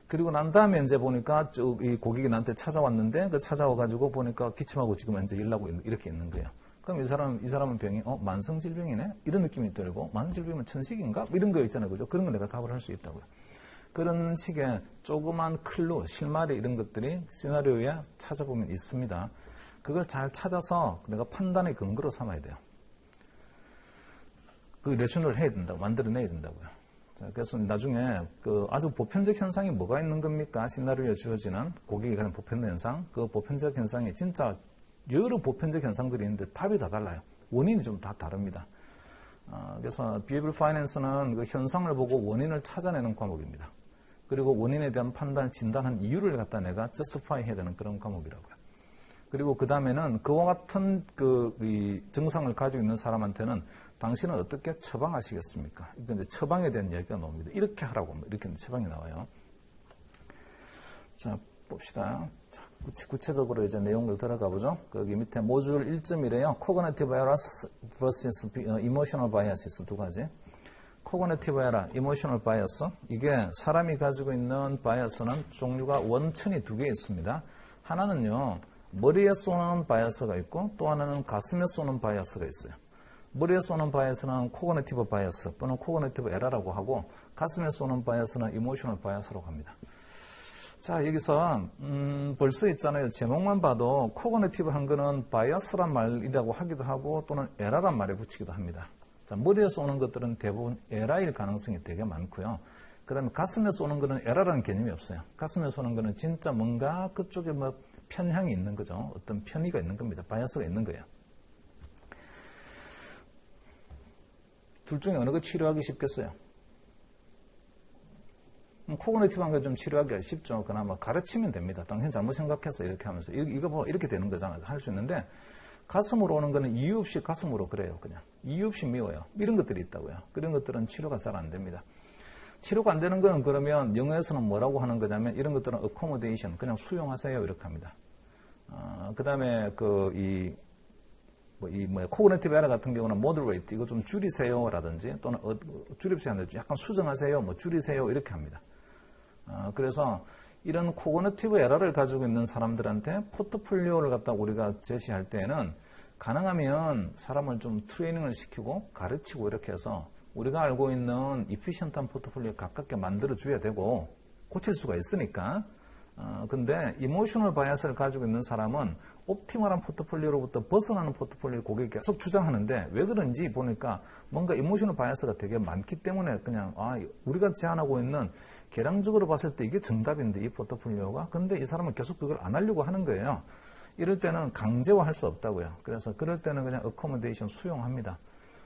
그리고 난 다음에 이제 보니까 쭉 이 고객이 나한테 찾아왔는데 그 찾아와가지고 보니까 기침하고 지금 이제 열나고 이렇게 있는 거예요. 그럼 이 사람은 병이 만성 질병이네 이런 느낌이 들고 만성 질병이면 천식인가 이런 거 있잖아요, 그죠? 그런 거 내가 답을 할 수 있다고요. 그런 식의 조그만 클루, 실마리 이런 것들이 시나리오에 찾아보면 있습니다. 그걸 잘 찾아서 내가 판단의 근거로 삼아야 돼요. 그 레셔널을 해야 된다고, 만들어내야 된다고요. 자, 그래서 나중에 그 아주 보편적 현상이 뭐가 있는 겁니까? 시나리오에 주어지는 고객이 가는 보편적 현상. 그 보편적 현상이 진짜 여러 보편적 현상들이 있는데 답이 다 달라요. 원인이 좀 다 다릅니다. 그래서 Behavioral Finance는 그 현상을 보고 원인을 찾아내는 과목입니다. 그리고 원인에 대한 판단, 진단한 이유를 갖다 내가 justify 해야 되는 그런 과목이라고요. 그리고 그 다음에는 그와 같은 이 증상을 가지고 있는 사람한테는 당신은 어떻게 처방하시겠습니까? 이건 이제 처방에 대한 이야기가 나옵니다. 이렇게 하라고, 이렇게 처방이 나와요. 자, 봅시다. 자, 구체적으로 이제 내용을 들어가 보죠. 거기 밑에 모듈 1.1에요. Cognitive Bias vs. Emotional Biases 두 가지. Cognitive Bias, Emotional Bias. 이게 사람이 가지고 있는 바이어스는 종류가 원천이 두 개 있습니다. 하나는요, 머리에 쏘는 바이어스가 있고 또 하나는 가슴에 쏘는 바이어스가 있어요. 머리에 쏘는 바이어스는 Cognitive Bias 또는 Cognitive Error라고 하고 가슴에 쏘는 바이어스는 Emotional Bias라고 합니다. 자, 여기서 벌써 있잖아요. 제목만 봐도 Cognitive 한 거는 바이어스란 말이라고 하기도 하고 또는 에러란 말에 붙이기도 합니다. 자, 머리에 쏘는 것들은 대부분 에러일 가능성이 되게 많고요. 그 다음에 가슴에 쏘는 거는 에러라는 개념이 없어요. 가슴에 쏘는 거는 진짜 뭔가 그쪽에 뭐 편향이 있는 거죠. 어떤 편의가 있는 겁니다. 바이어스가 있는 거예요. 둘 중에 어느 거 치료하기 쉽겠어요? 코그니티브한 거 좀 치료하기가 쉽죠. 그나마 가르치면 됩니다. 당신 잘못 생각해서 이렇게 하면서 이거 뭐 이렇게 되는 거잖아요. 할 수 있는데 가슴으로 오는 거는 이유 없이 가슴으로 그래요. 그냥 이유 없이 미워요. 이런 것들이 있다고요. 그런 것들은 치료가 잘 안 됩니다. 치료가 안 되는 거는 그러면 영어에서는 뭐라고 하는 거냐면 이런 것들은 accommodation, 그냥 수용하세요 이렇게 합니다. 그 다음에 코그니티브 에러 같은 경우는 moderate, 이거 좀 줄이세요라든지 또는 줄이세요 안 되죠. 약간 수정하세요, 뭐 줄이세요 이렇게 합니다. 그래서 이런 코그니티브 에러를 가지고 있는 사람들한테 포트폴리오를 갖다 우리가 제시할 때에는 가능하면 사람을 좀 트레이닝을 시키고 가르치고 이렇게 해서 우리가 알고 있는 이피션트한 포트폴리오에 가깝게 만들어줘야 되고 고칠 수가 있으니까. 근데 이모셔널 바이어스를 가지고 있는 사람은 옵티멀한 포트폴리오로부터 벗어나는 포트폴리오를 고객이 계속 주장하는데 왜 그런지 보니까 뭔가 이모셔널 바이어스가 되게 많기 때문에 그냥 우리가 제안하고 있는 계량적으로 봤을 때 이게 정답인데 이 포트폴리오가 근데 이 사람은 계속 그걸 안 하려고 하는 거예요. 이럴 때는 강제화할 수 없다고요. 그래서 그럴 때는 그냥 어코모데이션 수용합니다.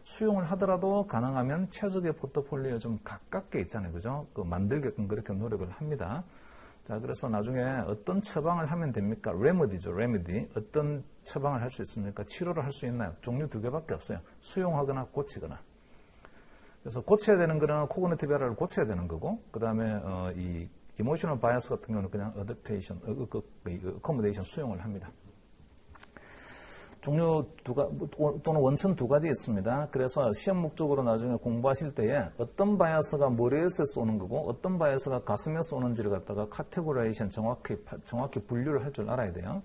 수용을 하더라도 가능하면 최적의 포트폴리오에 좀 가깝게 있잖아요. 그죠? 만들게끔 그렇게 노력을 합니다. 자, 그래서 나중에 어떤 처방을 하면 됩니까? 레미디죠, 레미디. 어떤 처방을 할 수 있습니까? 치료를 할 수 있나요? 종류 두 개밖에 없어요. 수용하거나 고치거나. 그래서 고쳐야 되는 거는 코그니티브 에러를 고쳐야 되는 거고, 그 다음에 이 이모셔널 바이어스 같은 경우는 그냥 어댑테이션, 어코모데이션 수용을 합니다. 종류 또는 원천 두 가지 있습니다. 그래서 시험 목적으로 나중에 공부하실 때에 어떤 바이어스가 머리에서 쏘는 거고 어떤 바이어스가 가슴에 쏘는지를 갖다가 카테고라이션 정확히 분류를 할 줄 알아야 돼요.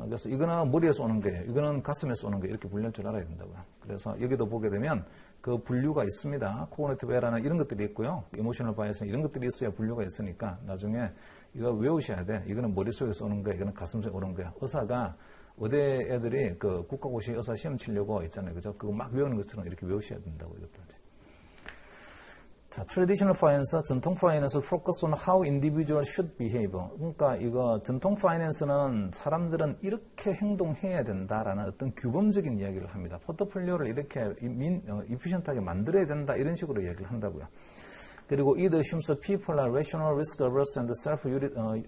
그래서 이거는 머리에 쏘는 거예요. 이거는 가슴에 쏘는 거예요. 이렇게 분류할 줄 알아야 된다고요. 그래서 여기도 보게 되면 그 분류가 있습니다. 코그니티브 에러는 이런 것들이 있고요. 이모셔널 바이어스는 이런 것들이 있어야 분류가 있으니까 나중에 이거 외우셔야 돼. 이거는 머릿속에서 오는 거야. 이거는 가슴에서 오는 거야. 의사가 의대 애들이 그 국가고시 의사 시험 치려고 있잖아요. 그죠? 그거 막 외우는 것처럼 이렇게 외우셔야 된다고 이것도. 자, traditional finance, 전통 파이낸스 focus on how individuals should behave. 그러니까 이거 전통 파이낸스는 사람들은 이렇게 행동해야 된다라는 어떤 규범적인 이야기를 합니다. 포트폴리오를 이렇게 efficient하게 만들어야 된다 이런 식으로 이야기를 한다고요. 그리고 it assumes people are rational, risk averse, and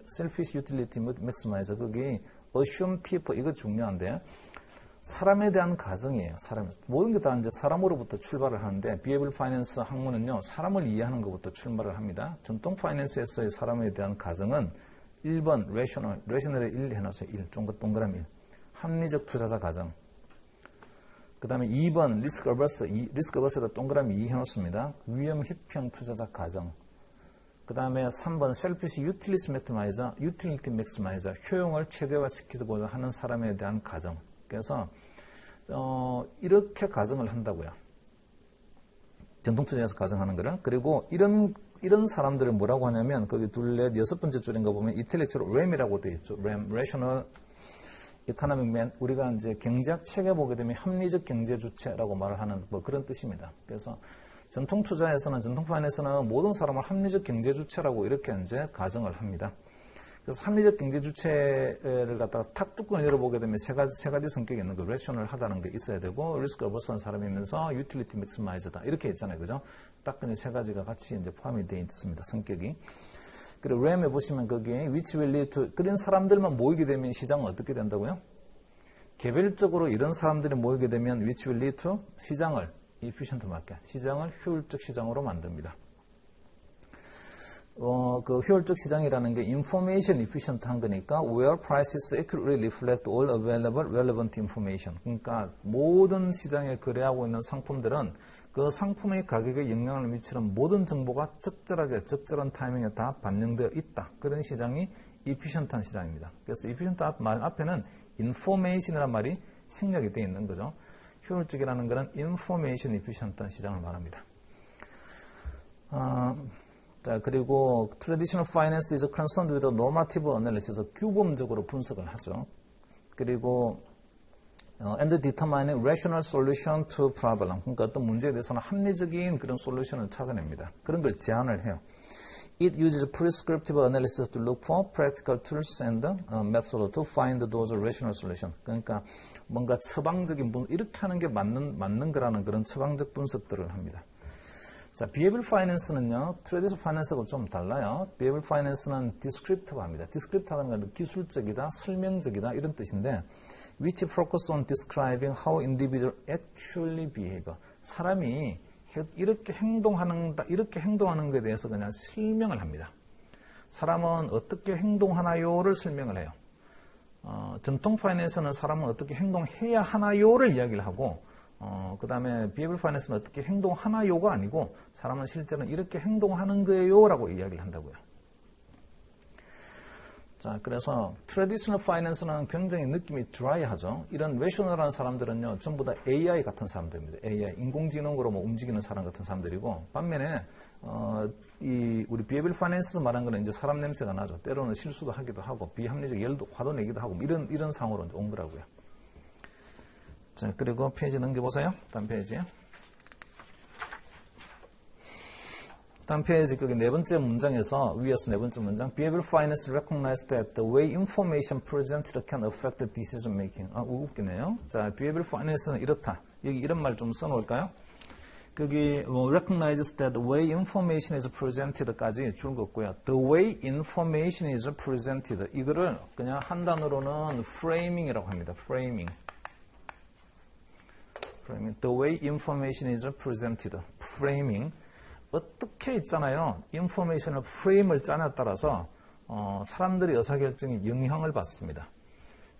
selfish utility maximizer. 거기 assume people 이거 중요한데. 사람에 대한 가정이에요. 모든 게 다 이제 사람으로부터 출발을 하는데 비헤이비어럴 파이낸스 학문은요. 사람을 이해하는 것부터 출발을 합니다. 전통 파이낸스에서의 사람에 대한 가정은 1번 레셔널에 1 해놔서 1, 동그라미 1. 합리적 투자자 가정. 그 다음에 2번 리스크 어버스에다 동그라미 2 해놓습니다. 위험 희평 투자자 가정. 그 다음에 3번 셀피시 유틸리티 맥시마이저 효용을 최대화시키고자 하는 사람에 대한 가정. 그래서 이렇게 가정을 한다고요. 전통투자에서 가정하는 거를. 그리고 이런 사람들을 뭐라고 하냐면 거기 여섯 번째 줄인가 보면 intellectual RAM이라고 되어 있죠. RAM, Rational Economic Man. 우리가 이제 경제학 책에 보게 되면 합리적 경제 주체라고 말을 하는 뭐 그런 뜻입니다. 그래서 전통 파이낸스는 모든 사람을 합리적 경제 주체라고 이렇게 이제 가정을 합니다. 그래서 합리적 경제 주체를 갖다가 탁 뚜껑을 열어보게 되면 세 가지 성격이 있는 거, 레셔널하다는 게 있어야 되고, 리스크 어버스한 사람이면서 유틸리티 맥시마이저다 이렇게 있잖아요, 그죠? 딱 그냥 세 가지가 같이 이제 포함이 되어 있습니다, 성격이. 그리고 램에 보시면 거기에 which will lead to 그런 사람들만 모이게 되면 시장은 어떻게 된다고요? 개별적으로 이런 사람들이 모이게 되면 which will lead to 시장을 efficient market, 시장을 효율적 시장으로 만듭니다. 그 효율적 시장이라는 게 information efficient 한 거니까 where prices accurately reflect all available relevant information. 그러니까 모든 시장에 거래하고 있는 상품들은 그 상품의 가격에 영향을 미치는 모든 정보가 적절한 타이밍에 다 반영되어 있다. 그런 시장이 efficient한 시장입니다. 그래서 efficient 말 앞에는 information이라는 말이 생략이 되어 있는 거죠. 효율적이라는 것은 information efficient한 시장을 말합니다. 자, 그리고 traditional finance is concerned with normative analysis, 규범적으로 분석을 하죠. 그리고 and determining rational solution to problem, 그러니까 어떤 문제에 대해서는 합리적인 그런 솔루션을 찾아냅니다. 그런 걸 제안을 해요. It uses prescriptive analysis to look for practical tools and methods to find those rational solutions. 그러니까 뭔가 처방적인 이렇게 하는 게 맞는 거라는 그런 처방적 분석들을 합니다. 자, 비헤이비어럴 파이낸스는요, 트레디셔널 파이낸스하고 좀 달라요. 비헤이비어럴 파이낸스는 디스크립티브 합니다. 디스크립티브하는 건 기술적이다, 설명적이다 이런 뜻인데, which focus on describing how individuals actually behave. 사람이 이렇게 행동하는 것에 대해서 그냥 설명을 합니다. 사람은 어떻게 행동하나요를 설명을 해요. 전통 파이낸스는 사람은 어떻게 행동해야 하나요를 이야기를 하고, 그 다음에 비헤이비어럴 파이낸스는 어떻게 행동하나요가 아니고 사람은 실제로는 이렇게 행동하는 거예요 라고 이야기를 한다고요. 자, 그래서 트래디셔널 파이낸스는 굉장히 느낌이 드라이하죠. 이런 레셔널한 사람들은요 전부 다 AI 같은 사람들입니다. AI, 인공지능으로 뭐 움직이는 사람 같은 사람들이고, 반면에 우리 비헤이비어럴 파이낸스에서 말한 거는 이제 사람 냄새가 나죠. 때로는 실수도 하기도 하고 비합리적 열도 화도 내기도 하고 이런 상황으로 이제 온 거라고요. 자, 그리고 페이지 넘겨보세요. 다음 페이지요. 다음 페이지 거기 네 번째 문장에서 위에서 네 번째 문장 Behavioral finance recognizes that the way information presented can affect the decision making. 웃기네요. 자, Behavioral finance는 이렇다. 여기 이런 말 좀 써놓을까요? 거기 recognizes that the way information is presented까지 줄 거 없고요. The way information is presented. 이거를 그냥 한 단어로는 framing이라고 합니다. framing. The way information is presented. framing. 어떻게 있잖아요. 인포메이션을 프레임을 짜냐에 따라서 사람들의 의사결정에 영향을 받습니다.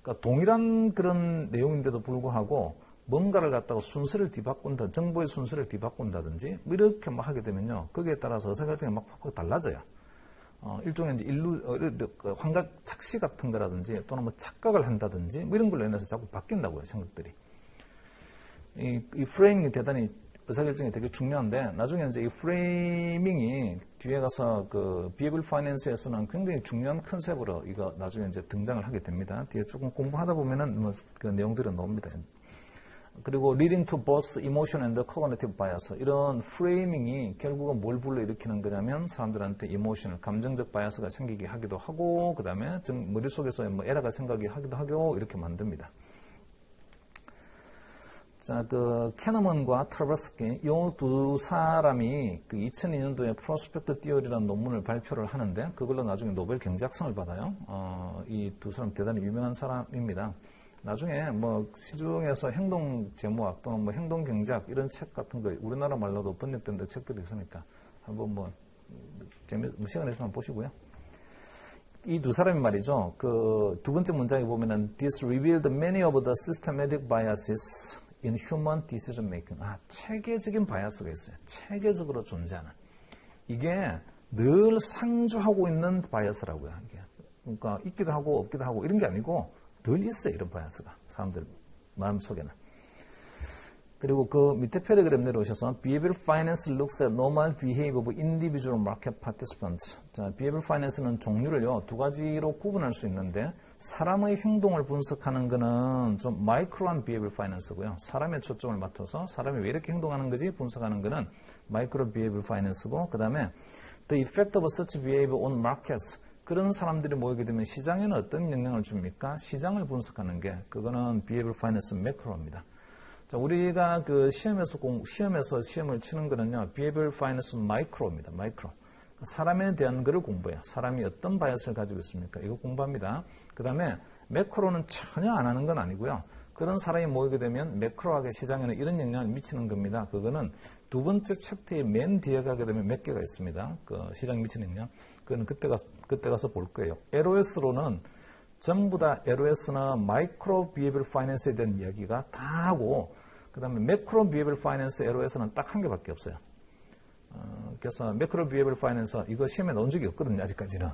그러니까 동일한 그런 내용인데도 불구하고 뭔가를 갖다가 순서를 뒤바꾼다, 정보의 순서를 뒤바꾼다든지 뭐 이렇게 막 하게 되면요. 거기에 따라서 의사결정이 막 확 달라져요. 일종의 이제 환각 착시 같은 거라든지 또는 뭐 착각을 한다든지 뭐 이런 걸로 인해서 자꾸 바뀐다고요. 생각들이. 이 프레이밍이 대단히 의사결정이 되게 중요한데, 나중에 이제 이 프레이밍이 뒤에 가서 그 비헤이비어럴 파이낸스에서는 굉장히 중요한 컨셉으로 이거 나중에 이제 등장을 하게 됩니다. 뒤에 조금 공부하다 보면은 뭐 그 내용들은 나옵니다. 그리고 leading to both emotion and cognitive bias. 이런 프레이밍이 결국은 뭘 불러일으키는 거냐면 사람들한테 이모션을, 감정적 바이어스가 생기게 하기도 하고, 그 다음에 머릿속에서 뭐 에러가 생기게 하기도 하고, 이렇게 만듭니다. 자, 그 캐너먼과 트라버스키 이 두 사람이 그 2002년도에 프로스펙트 티어리라는 논문을 발표를 하는데 그걸로 나중에 노벨 경제학상을 받아요. 이 두 사람 대단히 유명한 사람입니다. 나중에 뭐 시중에서 행동 제모학 또는 뭐 행동 경제학 이런 책 같은 거 우리나라 말로도 번역된 책들이 있으니까 한번 뭐 시간 내시면 보시고요. 이 두 사람이 말이죠. 그 두 번째 문장에 보면은 This revealed many of the systematic biases in human decision making. 체계적인 바이어스가 있어요. 체계적으로 존재하는. 이게 늘 상주하고 있는 바이어스라고요. 이게. 그러니까 있기도 하고 없기도 하고 이런 게 아니고 늘 있어요. 이런 바이어스가. 사람들 마음속에는. 그리고 그 밑에 패러그램 내려오셔서 Behavioral Finance looks at normal behavior of individual market participants. 자, Behavioral Finance는 종류를요. 두 가지로 구분할 수 있는데 사람의 행동을 분석하는 거는 좀 마이크로한 Behavioral Finance고요. 사람의 초점을 맞춰서 사람이 왜 이렇게 행동하는 거지 분석하는 거는 마이크로 Behavioral Finance고 그 다음에 The effect of such behavior on markets. 그런 사람들이 모이게 되면 시장에는 어떤 영향을 줍니까? 시장을 분석하는 게 그거는 Behavioral Finance 매크로입니다. 자, 우리가 그 시험에서 시험을 치는 거는요, Behavioral Finance 마이크로입니다. 마이크로. 사람에 대한 거를 공부해요. 사람이 어떤 바이어스를 가지고 있습니까? 이거 공부합니다. 그 다음에 매크로는 전혀 안 하는 건 아니고요. 그런 사람이 모이게 되면 매크로하게 시장에는 이런 영향을 미치는 겁니다. 그거는 두 번째 챕터의 맨 뒤에 가게 되면 몇 개가 있습니다. 그 시장에 미치는 영향. 그거는 그때 가서 볼 거예요. LOS로는 전부 다 LOS는 마이크로 비헤비어럴 파이낸스에 대한 이야기가 다 하고 그 다음에 매크로 비헤비어럴 파이낸스 LOS는 딱 한 개밖에 없어요. 그래서 매크로 비헤비어럴 파이낸스 이거 시험에 나온 적이 없거든요. 아직까지는.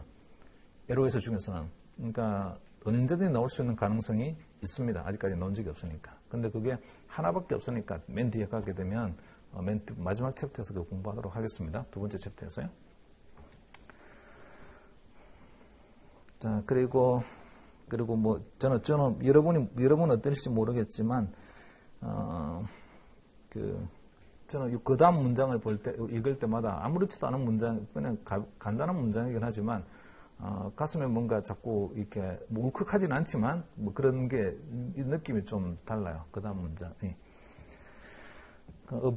LOS 중에서는. 그러니까 언제든지 나올 수 있는 가능성이 있습니다. 아직까지 나온 적이 없으니까. 근데 그게 하나밖에 없으니까 맨 뒤에 가게 되면 마지막 챕터에서 그 공부하도록 하겠습니다. 두 번째 챕터에서요. 자, 그리고 뭐 저는 여러분 어떨지 모르겠지만 저는 그 다음 문장을 읽을 때마다 아무렇지도 않은 문장, 그냥 간단한 문장이긴 하지만 가슴에 뭔가 자꾸 이렇게 울컥하지는 않지만 뭐 그런 게 느낌이 좀 달라요. 그 다음 문장. A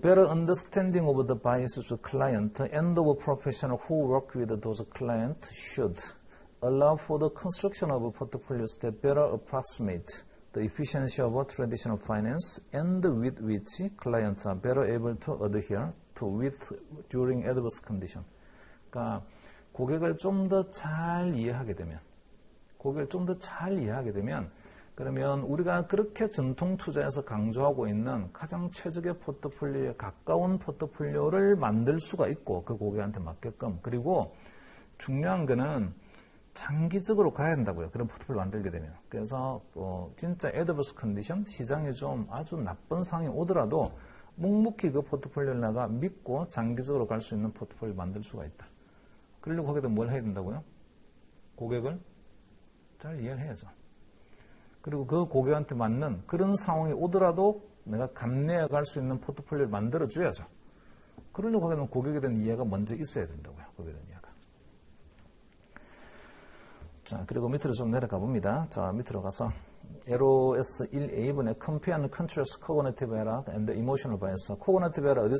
better understanding of the biases of client and of professional who work with those clients should allow for the construction of portfolios that better approximate the efficiency of traditional finance and with which clients are better able to adhere to with during adverse condition. 그러니까 고객을 좀 더 잘 이해하게 되면 그러면 우리가 그렇게 전통 투자에서 강조하고 있는 가장 최적의 포트폴리오에 가까운 포트폴리오를 만들 수가 있고 그 고객한테 맞게끔 그리고 중요한 거는 장기적으로 가야 된다고요. 그런 포트폴리오 만들게 되면. 그래서 진짜 애드버스 컨디션, 시장이 좀 아주 나쁜 상황이 오더라도 묵묵히 그 포트폴리오를 내가 믿고 장기적으로 갈 수 있는 포트폴리오 만들 수가 있다. 그러려고 하게 되면 뭘 해야 된다고요? 고객을 잘 이해를 해야죠. 그리고 그 고객한테 맞는 그런 상황이 오더라도 내가 감내해 갈 수 있는 포트폴리오를 만들어 줘야죠. 그러려고 하게 되면 고객에 대한 이해가 먼저 있어야 된다고요. 고객에 대한 이해가. 자, 그리고 밑으로 좀 내려가 봅니다. 자, 밑으로 가서 LOS 1A분의 Compare and Contrast Cognitive Error and Emotional Bias. Cognitive Error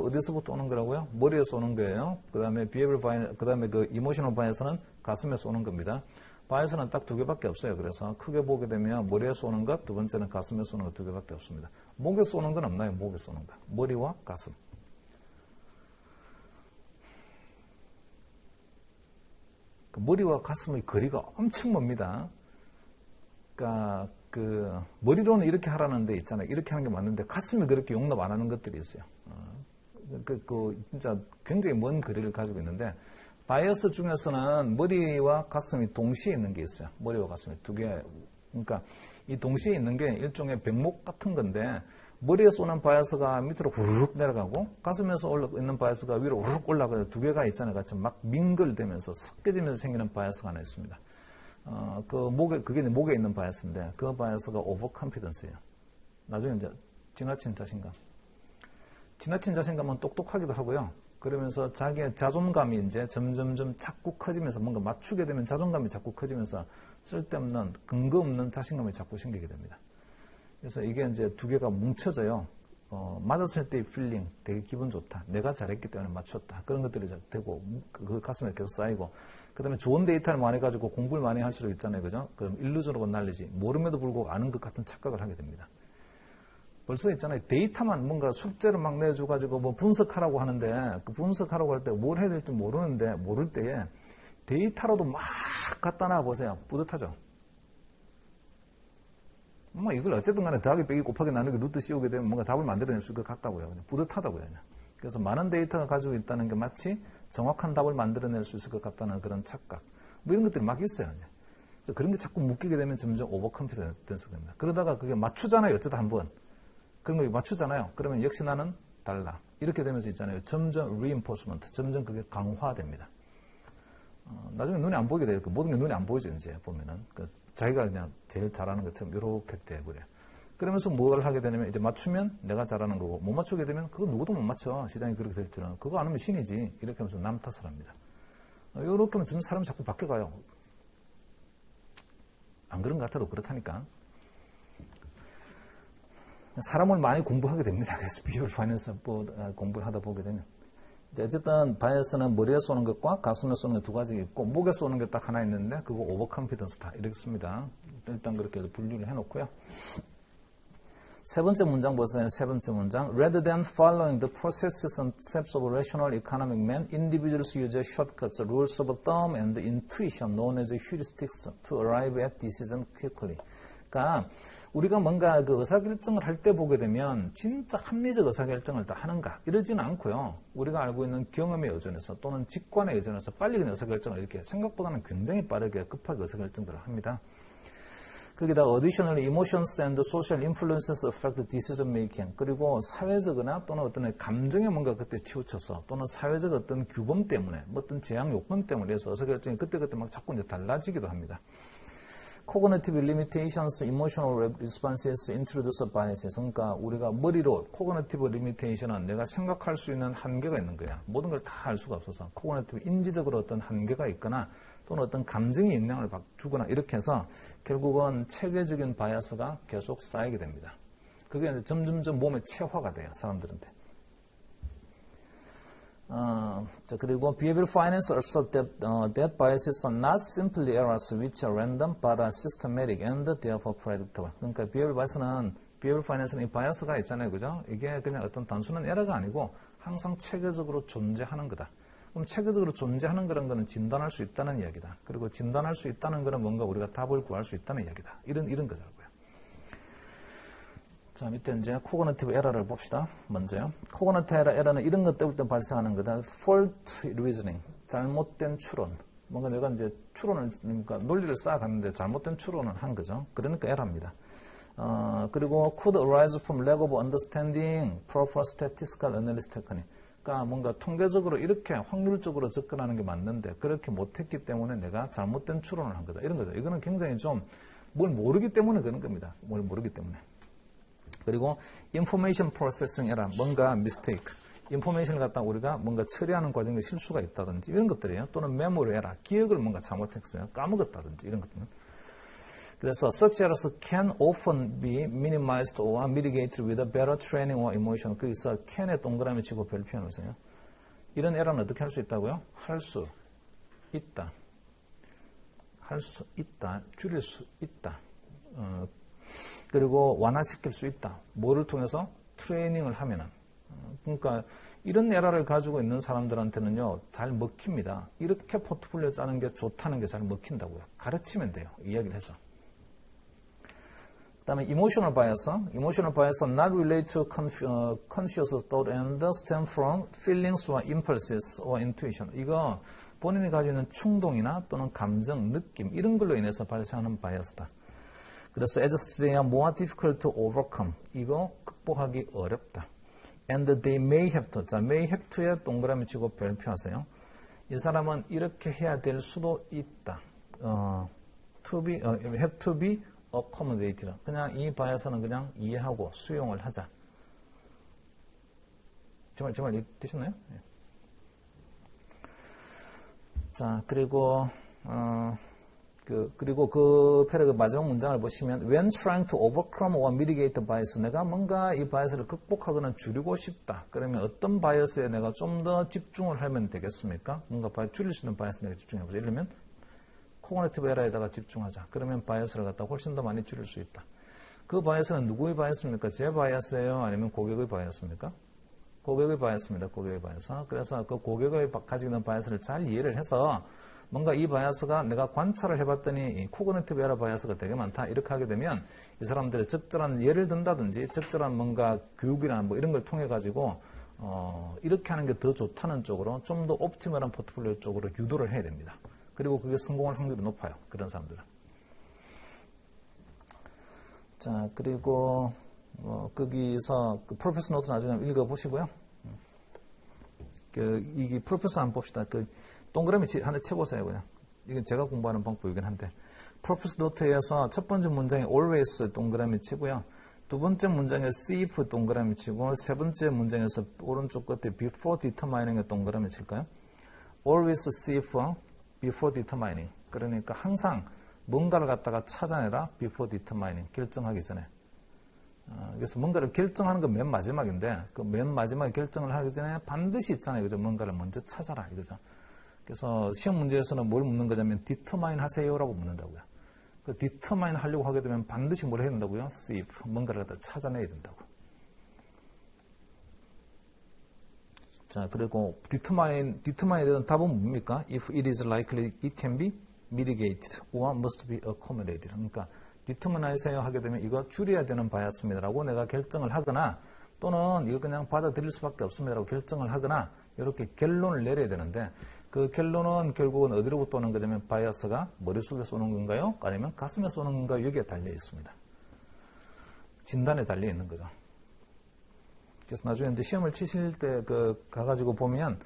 어디서부터 오는 거라고요? 머리에서 오는 거예요. 그 다음에 Behavioral Bias, 그 다음에 그 Emotional Bias는 가슴에서 오는 겁니다. 바이어스는 딱 두 개밖에 없어요. 그래서 크게 보게 되면 머리에서 오는 것, 두 번째는 가슴에서 오는 것 두 개밖에 없습니다. 목에서 오는 건 없나요? 목에서 오는 것. 머리와 가슴. 머리와 가슴의 거리가 엄청 멉니다. 그러니까 머리로는 이렇게 하라는 데 있잖아요. 이렇게 하는 게 맞는데 가슴이 그렇게 용납 안 하는 것들이 있어요. 진짜 굉장히 먼 거리를 가지고 있는데 바이어스 중에서는 머리와 가슴이 동시에 있는 게 있어요. 머리와 가슴이 두 개. 그러니까 이 동시에 있는 게 일종의 병목 같은 건데 머리에서 오는 바이어스가 밑으로 후루룩 내려가고 가슴에서 있는 바이어스가 위로 후루룩 올라가서 두 개가 있잖아요. 같이 막 밍글되면서 섞여지면서 생기는 바이어스가 하나 있습니다. 그게 목에 있는 바이어스인데 그 바이어스가 오버컨피던스예요. 나중에 이제 지나친 자신감. 지나친 자신감은 똑똑하기도 하고요. 그러면서 자기의 자존감이 이제 점점점 자꾸 커지면서 뭔가 맞추게 되면 자존감이 자꾸 커지면서 쓸데없는 근거 없는 자신감이 자꾸 생기게 됩니다. 그래서 이게 이제 두 개가 뭉쳐져요. 맞았을 때의 필링, 되게 기분 좋다. 내가 잘했기 때문에 맞췄다. 그런 것들이 되고, 그 가슴에 계속 쌓이고, 그 다음에 좋은 데이터를 많이 가지고 공부를 많이 할수록 있잖아요. 그죠? 그럼 일루전으로 날리지. 모름에도 불구하고 아는 것 같은 착각을 하게 됩니다. 벌써 있잖아요. 데이터만 뭔가 숙제를 막 내줘가지고 뭐 분석하라고 하는데, 그 분석하라고 할 때 뭘 해야 될지 모르는데, 모를 때에 데이터로도 막 갖다 놔 보세요. 뿌듯하죠? 뭐 이걸 어쨌든 간에 더하기 빼기 곱하기 나누기 루트 씌우게 되면 뭔가 답을 만들어낼 수 있을 것 같다고요. 그냥 뿌듯하다고요. 그냥. 그래서 많은 데이터가 가지고 있다는 게 마치 정확한 답을 만들어낼 수 있을 것 같다는 그런 착각. 뭐 이런 것들이 막 있어요. 그냥. 그런 게 자꾸 묶이게 되면 점점 오버컨피던스가 됩니다. 그러다가 그게 맞추잖아요. 어쩌다 한 번. 그런 거 맞추잖아요. 그러면 역시 나는 달라. 이렇게 되면서 있잖아요. 점점 reinforcement, 점점 그게 강화됩니다. 나중에 눈에 안 보이게 돼요. 모든 게 눈에 안 보이죠. 이제 보면은. 자기가 그냥 제일 잘하는 것처럼 이렇게 돼버려요. 그러면서 뭘 하게 되냐면 이제 맞추면 내가 잘하는 거고 못 맞추게 되면 그거 누구도 못 맞춰. 시장이 그렇게 될 줄은. 그거 안 하면 신이지. 이렇게 하면서 남 탓을 합니다. 이렇게 하면 점점 사람이 자꾸 바뀌어가요. 안 그런 것 같아도 그렇다니까. 사람을 많이 공부하게 됩니다. 그래서 비율 파이낸스 공부를 하다 보게 되면. 어쨌든 바이어스는 머리에 쏘는 것과 가슴에 쏘는 게 두 가지 있고 목에 쏘는 게 딱 하나 있는데 그거 오버컨피던스다 이렇게 씁니다. 일단 그렇게 분류를 해놓고요. 세 번째 문장 보세요. 세 번째 문장. Rather than following the processes and steps of a rational economic man, individuals use shortcuts, rules of thumb, and intuition known as heuristics to arrive at decision quickly. 그러니까 우리가 뭔가 그 의사결정을 할 때 보게 되면 진짜 합리적 의사결정을 다 하는가 이러지는 않고요. 우리가 알고 있는 경험에 의존해서 또는 직관에 의존해서 빨리 그냥 의사결정을 이렇게 생각보다는 굉장히 빠르게 급하게 의사결정들을 합니다. 거기다 additionally emotions and social influences affect decision making. 그리고 사회적이나 또는 어떤 감정에 뭔가 그때 치우쳐서 또는 사회적 어떤 규범 때문에 뭐 어떤 제약 요건 때문에 해서 의사결정이 그때그때 막 자꾸 이제 달라지기도 합니다. Cognitive limitations, emotional responses introduced biases. 그러니까 우리가 머리로 cognitive limitation은 내가 생각할 수 있는 한계가 있는 거야. 모든 걸 다 알 수가 없어서 cognitive 인지적으로 어떤 한계가 있거나 또는 어떤 감정의 영향을 주거나 이렇게 해서 결국은 체계적인 바이어스가 계속 쌓이게 됩니다. 그게 이제 점점점 몸에 체화가 돼요. 사람들한테. 그리고 behavioral finance assert that biases are not simply errors which are random but are systematic and therefore predictable. 그러니까 behavioral finance는 이 바이어스가 있잖아요, 그죠? 이게 그냥 어떤 단순한 에러가 아니고 항상 체계적으로 존재하는 거다. 그럼 체계적으로 존재하는 그런 거는 진단할 수 있다는 이야기다. 그리고 진단할 수 있다는 거는 뭔가 우리가 답을 구할 수 있다는 이야기다. 이런 거잖아요. 자, 밑에 이제 코그니티브 에러를 봅시다. 먼저요. 코그니티브 에러는 이런 것 때문에 발생하는 거다. fault reasoning, 잘못된 추론. 뭔가 내가 이제 추론을, 그러니까 논리를 쌓아갔는데 잘못된 추론을 한 거죠. 그러니까 에러입니다. 그리고 could arise from lack of understanding proper statistical analysis technique. 그러니까 뭔가 통계적으로 이렇게 확률적으로 접근하는 게 맞는데 그렇게 못했기 때문에 내가 잘못된 추론을 한 거다. 이런 거죠. 이거는 굉장히 좀 뭘 모르기 때문에 그런 겁니다. 뭘 모르기 때문에. 그리고 information processing error, 뭔가 mistake, information을 갖다 우리가 뭔가 처리하는 과정에 실수가 있다든지 이런 것들이에요. 또는 memory error, 기억을 뭔가 잘못했어요. 까먹었다든지 이런 것들은. 그래서 such errors can often be minimized or mitigated with a better training or emotion. 거기서 can에 동그라미 치고 별표 해놓으세요. 이런 에러는 어떻게 할 수 있다고요? 할 수 있다. 할 수 있다. 줄일 수 있다. 그리고 완화시킬 수 있다. 뭐를 통해서? 트레이닝을 하면은. 그러니까 이런 에러를 가지고 있는 사람들한테는요, 잘 먹힙니다. 이렇게 포트폴리오 짜는 게 좋다는 게 잘 먹힌다고요. 가르치면 돼요. 이야기를 해서. 그 다음에 emotional bias. Emotional bias are not related to conscious thought and stem from feelings or impulses or intuition. 이거 본인이 가지고 있는 충동이나 또는 감정, 느낌 이런 걸로 인해서 발생하는 바이어스다. 그래서 as they are more difficult to overcome. 이거 극복하기 어렵다. And they may have to. 자, may have to에 동그라미 치고 별표하세요. 이 사람은 이렇게 해야 될 수도 있다. have to be accommodated. 그냥 이 바이어스는 그냥 이해하고 수용을 하자. 제 말 되셨나요? 예. 자, 그리고 그리고 그 패러그래프 마지막 문장을 보시면 when trying to overcome or mitigate the bias 내가 뭔가 이 바이어스를 극복하거나 줄이고 싶다. 그러면 어떤 바이어스에 내가 좀 더 집중을 하면 되겠습니까? 뭔가 줄일 수 있는 바이어스에 내가 집중해보자. 예를 들면 코그니티브 에러에다가 집중하자. 그러면 바이어스를 갖다 훨씬 더 많이 줄일 수 있다. 그 바이어스는 누구의 바이어스입니까? 제 바이어스예요? 아니면 고객의 바이어스입니까? 고객의 바이어스입니다. 고객의 바이어스. 그래서 그 고객의 가지고 있는 바이어스를 잘 이해를 해서 뭔가 이 바이어스가 내가 관찰을 해봤더니 코그니티브 에러 바이어스가 되게 많다. 이렇게 하게 되면 이 사람들의 적절한 예를 든다든지 적절한 뭔가 교육이나 뭐 이런 걸 통해 가지고 이렇게 하는 게 더 좋다는 쪽으로 좀 더 옵티멀한 포트폴리오 쪽으로 유도를 해야 됩니다. 그리고 그게 성공할 확률이 높아요. 그런 사람들은. 자, 그리고 거기서 그 프로페서 노트 나중에 읽어보시고요. 이게 프로페서 한번 봅시다. 동그라미 하나 쳐보세요, 그냥. 이건 제가 공부하는 방법이긴 한데. 프로페서 노트에서 첫 번째 문장에 always 동그라미 치고요. 두 번째 문장에 see if 동그라미 치고, 세 번째 문장에서 오른쪽 끝에 before determining에 동그라미 칠까요? always see if before determining. 그러니까 항상 뭔가를 갖다가 찾아내라 before determining. 결정하기 전에. 그래서 뭔가를 결정하는 건 맨 마지막인데, 그 맨 마지막에 결정을 하기 전에 반드시 있잖아요. 그죠? 뭔가를 먼저 찾아라. 이거죠. 그래서 시험 문제에서는 뭘 묻는 거냐면 determine 하세요라고 묻는다고요. 그 determine 하려고 하게 되면 반드시 뭘 해야 된다고요? see if. 뭔가를 갖다 찾아내야 된다고. 자, 그리고 determine에 대한 답은 뭡니까? If it is likely it can be mitigated or must be accommodated. 그러니까 determine 하세요 하게 되면 이거 줄여야 되는 바이어스입니다라고 내가 결정을 하거나 또는 이거 그냥 받아들일 수밖에 없습니다라고 결정을 하거나 이렇게 결론을 내려야 되는데 그 결론은 결국은 어디로부터 오는 거냐면 바이어스가 머릿속에서 오는 건가요? 아니면 가슴에서 오는 건가요? 여기에 달려 있습니다. 진단에 달려 있는 거죠. 그래서 나중에 이제 시험을 치실 때 가가지고 보면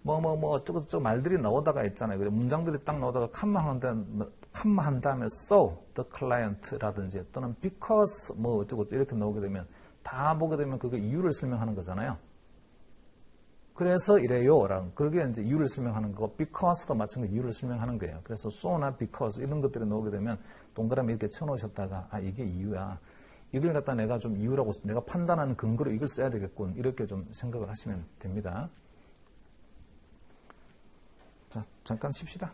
어쩌고저쩌고 말들이 나오다가 있잖아요. 문장들이 딱 나오다가 칸마 한 다음에 so, the client라든지 또는 because 어쩌고저쩌고 이렇게 나오게 되면 다 보게 되면 그게 이유를 설명하는 거잖아요. 그래서 이래요. 라는 그게 이제 이유를 설명하는 거고 because도 마찬가지 이유를 설명하는 거예요. 그래서 so나 because 이런 것들이 나오게 되면 동그라미 이렇게 쳐놓으셨다가 이게 이유야. 이걸 갖다 내가 좀 이유라고 내가 판단하는 근거로 이걸 써야 되겠군. 이렇게 좀 생각을 하시면 됩니다. 자, 잠깐 쉽시다.